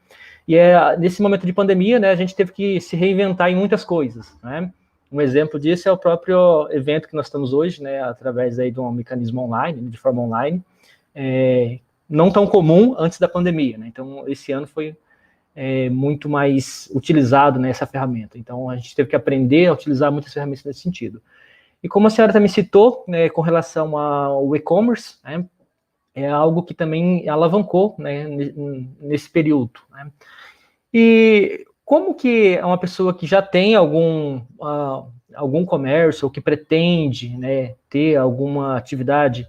e nesse momento de pandemia, né, a gente teve que se reinventar em muitas coisas, né? Um exemplo disso é o próprio evento que nós estamos hoje, né, através aí de um mecanismo online, de forma online, não tão comum antes da pandemia, né? Então, esse ano foi muito mais utilizado nessa ferramenta. Então, a gente teve que aprender a utilizar muitas ferramentas nesse sentido. E como a senhora também citou, né, com relação ao e-commerce, né, é algo que também alavancou, né, nesse período, né? E como que uma pessoa que já tem algum comércio ou que pretende, né, ter alguma atividade,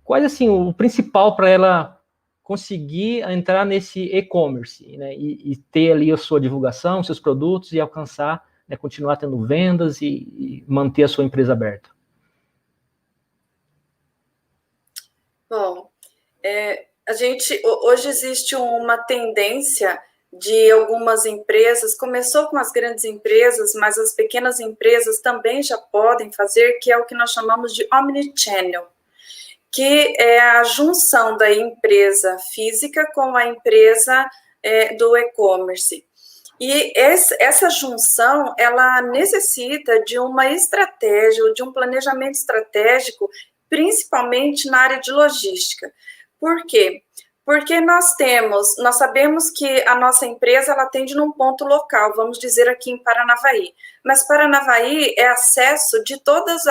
qual é assim, o principal para ela conseguir entrar nesse e-commerce, né, e ter ali a sua divulgação, seus produtos e alcançar, né, continuar tendo vendas e manter a sua empresa aberta? Bom, hoje existe uma tendência de algumas empresas, começou com as grandes empresas, mas as pequenas empresas também já podem fazer, que é o que nós chamamos de omnichannel, que é a junção da empresa física com a empresa do e-commerce. E essa junção, ela necessita de uma estratégia, de um planejamento estratégico, principalmente na área de logística. Por quê? Porque nós sabemos que a nossa empresa, ela atende num ponto local, vamos dizer aqui em Paranavaí. Mas Paranavaí é acesso de todos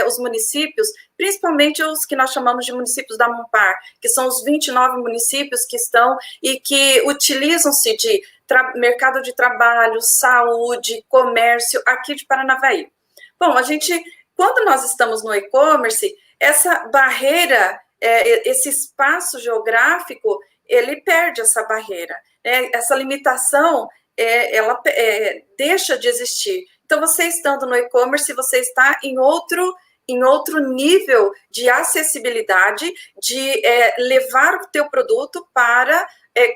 os municípios, principalmente os que nós chamamos de municípios da Mumpar, que são os 29 municípios que estão e que utilizam-se de mercado de trabalho, saúde, comércio aqui de Paranavaí. Bom, quando nós estamos no e-commerce, essa barreira, esse espaço geográfico, ele perde essa barreira, né? Essa limitação, ela deixa de existir. Então, você estando no e-commerce, você está em outro nível de acessibilidade, de levar o teu produto para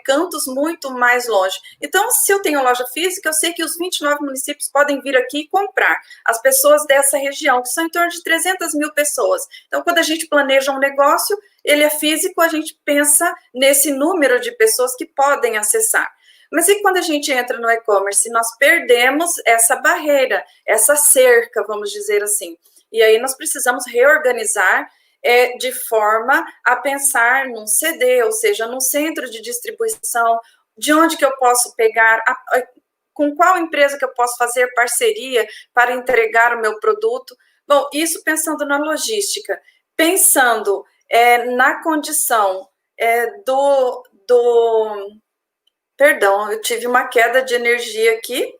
cantos muito mais longe. Então, se eu tenho loja física, eu sei que os 29 municípios podem vir aqui e comprar. As pessoas dessa região, que são em torno de 300 mil pessoas. Então, quando a gente planeja um negócio, ele é físico, a gente pensa nesse número de pessoas que podem acessar. Mas e quando a gente entra no e-commerce? Nós perdemos essa barreira, essa cerca, vamos dizer assim. E aí nós precisamos reorganizar de forma a pensar num CD, ou seja, num centro de distribuição, de onde que eu posso pegar, com qual empresa que eu posso fazer parceria para entregar o meu produto. Bom, isso pensando na logística, pensando na condição Perdão, eu tive uma queda de energia aqui.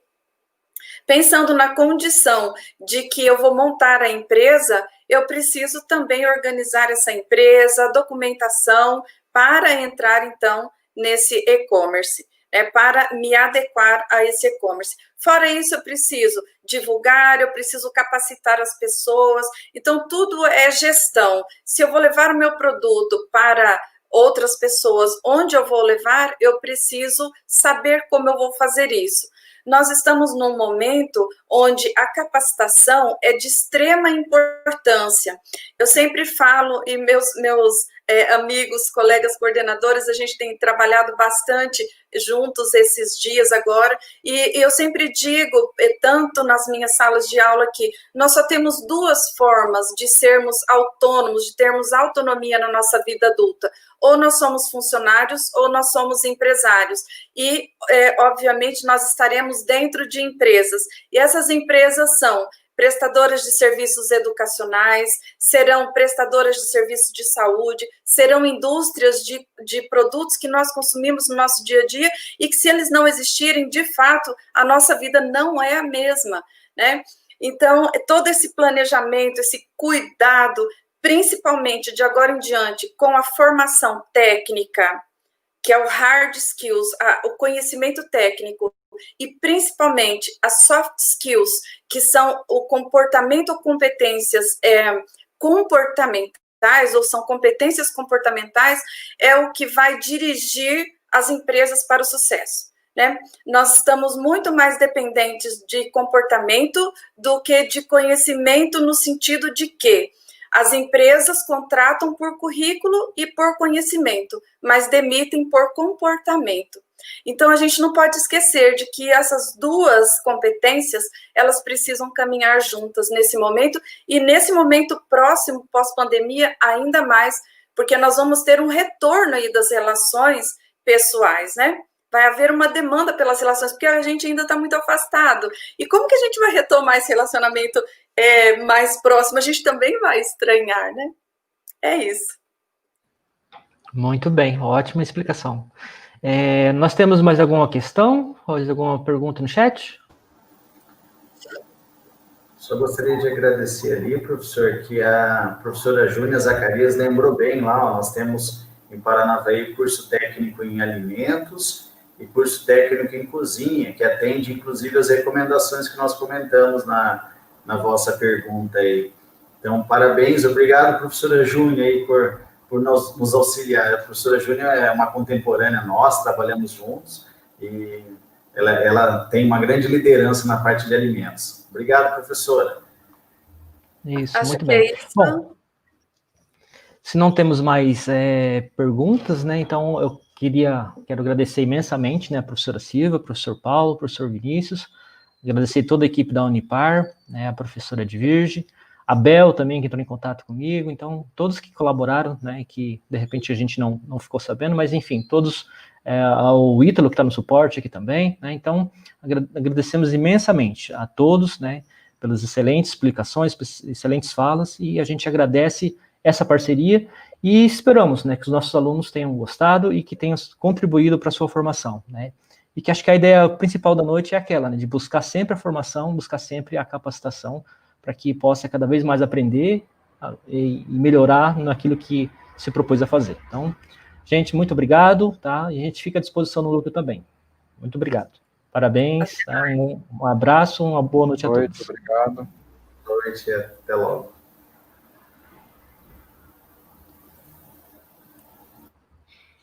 Pensando na condição de que eu vou montar a empresa, eu preciso também organizar essa empresa, documentação, para entrar, então, nesse e-commerce, para me adequar a esse e-commerce. Fora isso, eu preciso divulgar, eu preciso capacitar as pessoas. Então, tudo é gestão. Se eu vou levar o meu produto para outras pessoas, onde eu vou levar, eu preciso saber como eu vou fazer isso. Nós estamos num momento onde a capacitação é de extrema importância. Eu sempre falo, e meus amigos, colegas coordenadores, a gente tem trabalhado bastante juntos esses dias agora, e eu sempre digo, tanto nas minhas salas de aula, que nós só temos duas formas de sermos autônomos, de termos autonomia na nossa vida adulta. Ou nós somos funcionários, ou nós somos empresários. E, obviamente, nós estaremos dentro de empresas. E essas empresas são prestadoras de serviços educacionais, serão prestadoras de serviços de saúde, serão indústrias de produtos que nós consumimos no nosso dia a dia e que, se eles não existirem, de fato, a nossa vida não é a mesma, né? Então, todo esse planejamento, esse cuidado, principalmente de agora em diante, com a formação técnica, que é o hard skills, o conhecimento técnico, e principalmente as soft skills, que são o comportamento ou competências comportamentais, ou são competências comportamentais, é o que vai dirigir as empresas para o sucesso, né? Nós estamos muito mais dependentes de comportamento do que de conhecimento, no sentido de que as empresas contratam por currículo e por conhecimento, mas demitem por comportamento. Então, a gente não pode esquecer de que essas duas competências, elas precisam caminhar juntas nesse momento, e nesse momento próximo, pós-pandemia, ainda mais, porque nós vamos ter um retorno aí das relações pessoais, né? Vai haver uma demanda pelas relações, porque a gente ainda está muito afastado. E como que a gente vai retomar esse relacionamento mais próximo? A gente também vai estranhar, né? É isso. Muito bem, ótima explicação. Nós temos mais alguma questão? Mais alguma pergunta no chat? Só gostaria de agradecer ali, professor, que a professora Júnia Zacarias lembrou bem lá, nós temos em Paranavaí curso técnico em alimentos e curso técnico em cozinha, que atende, inclusive, as recomendações que nós comentamos na vossa pergunta aí. Então, parabéns, obrigado, professora Júnia, aí, por nos auxiliar. A professora Júnia é uma contemporânea nossa, trabalhamos juntos, e ela tem uma grande liderança na parte de alimentos. Obrigado, professora. Isso, Acho muito que bem. é isso. Bom, se não temos mais perguntas, né, então eu quero agradecer imensamente, né, a professora Silvia, o professor Paulo, o professor Vinícius, agradecer toda a equipe da Unipar, né, a professora Edvirge, a Bel também, que entrou em contato comigo, então todos que colaboraram, né, que de repente a gente não ficou sabendo, mas enfim, todos, ao Ítalo, que está no suporte aqui também, né, então agradecemos imensamente a todos, né, pelas excelentes explicações, excelentes falas, e a gente agradece essa parceria e esperamos, né, que os nossos alunos tenham gostado e que tenham contribuído para a sua formação, né, e que acho que a ideia principal da noite é aquela, né, de buscar sempre a formação, buscar sempre a capacitação, para que possa cada vez mais aprender e melhorar naquilo que se propôs a fazer. Então, gente, muito obrigado, tá? E a gente fica à disposição no grupo também. Muito obrigado. Parabéns, tá? Um abraço, uma boa noite a todos. Obrigado. Boa noite, até logo.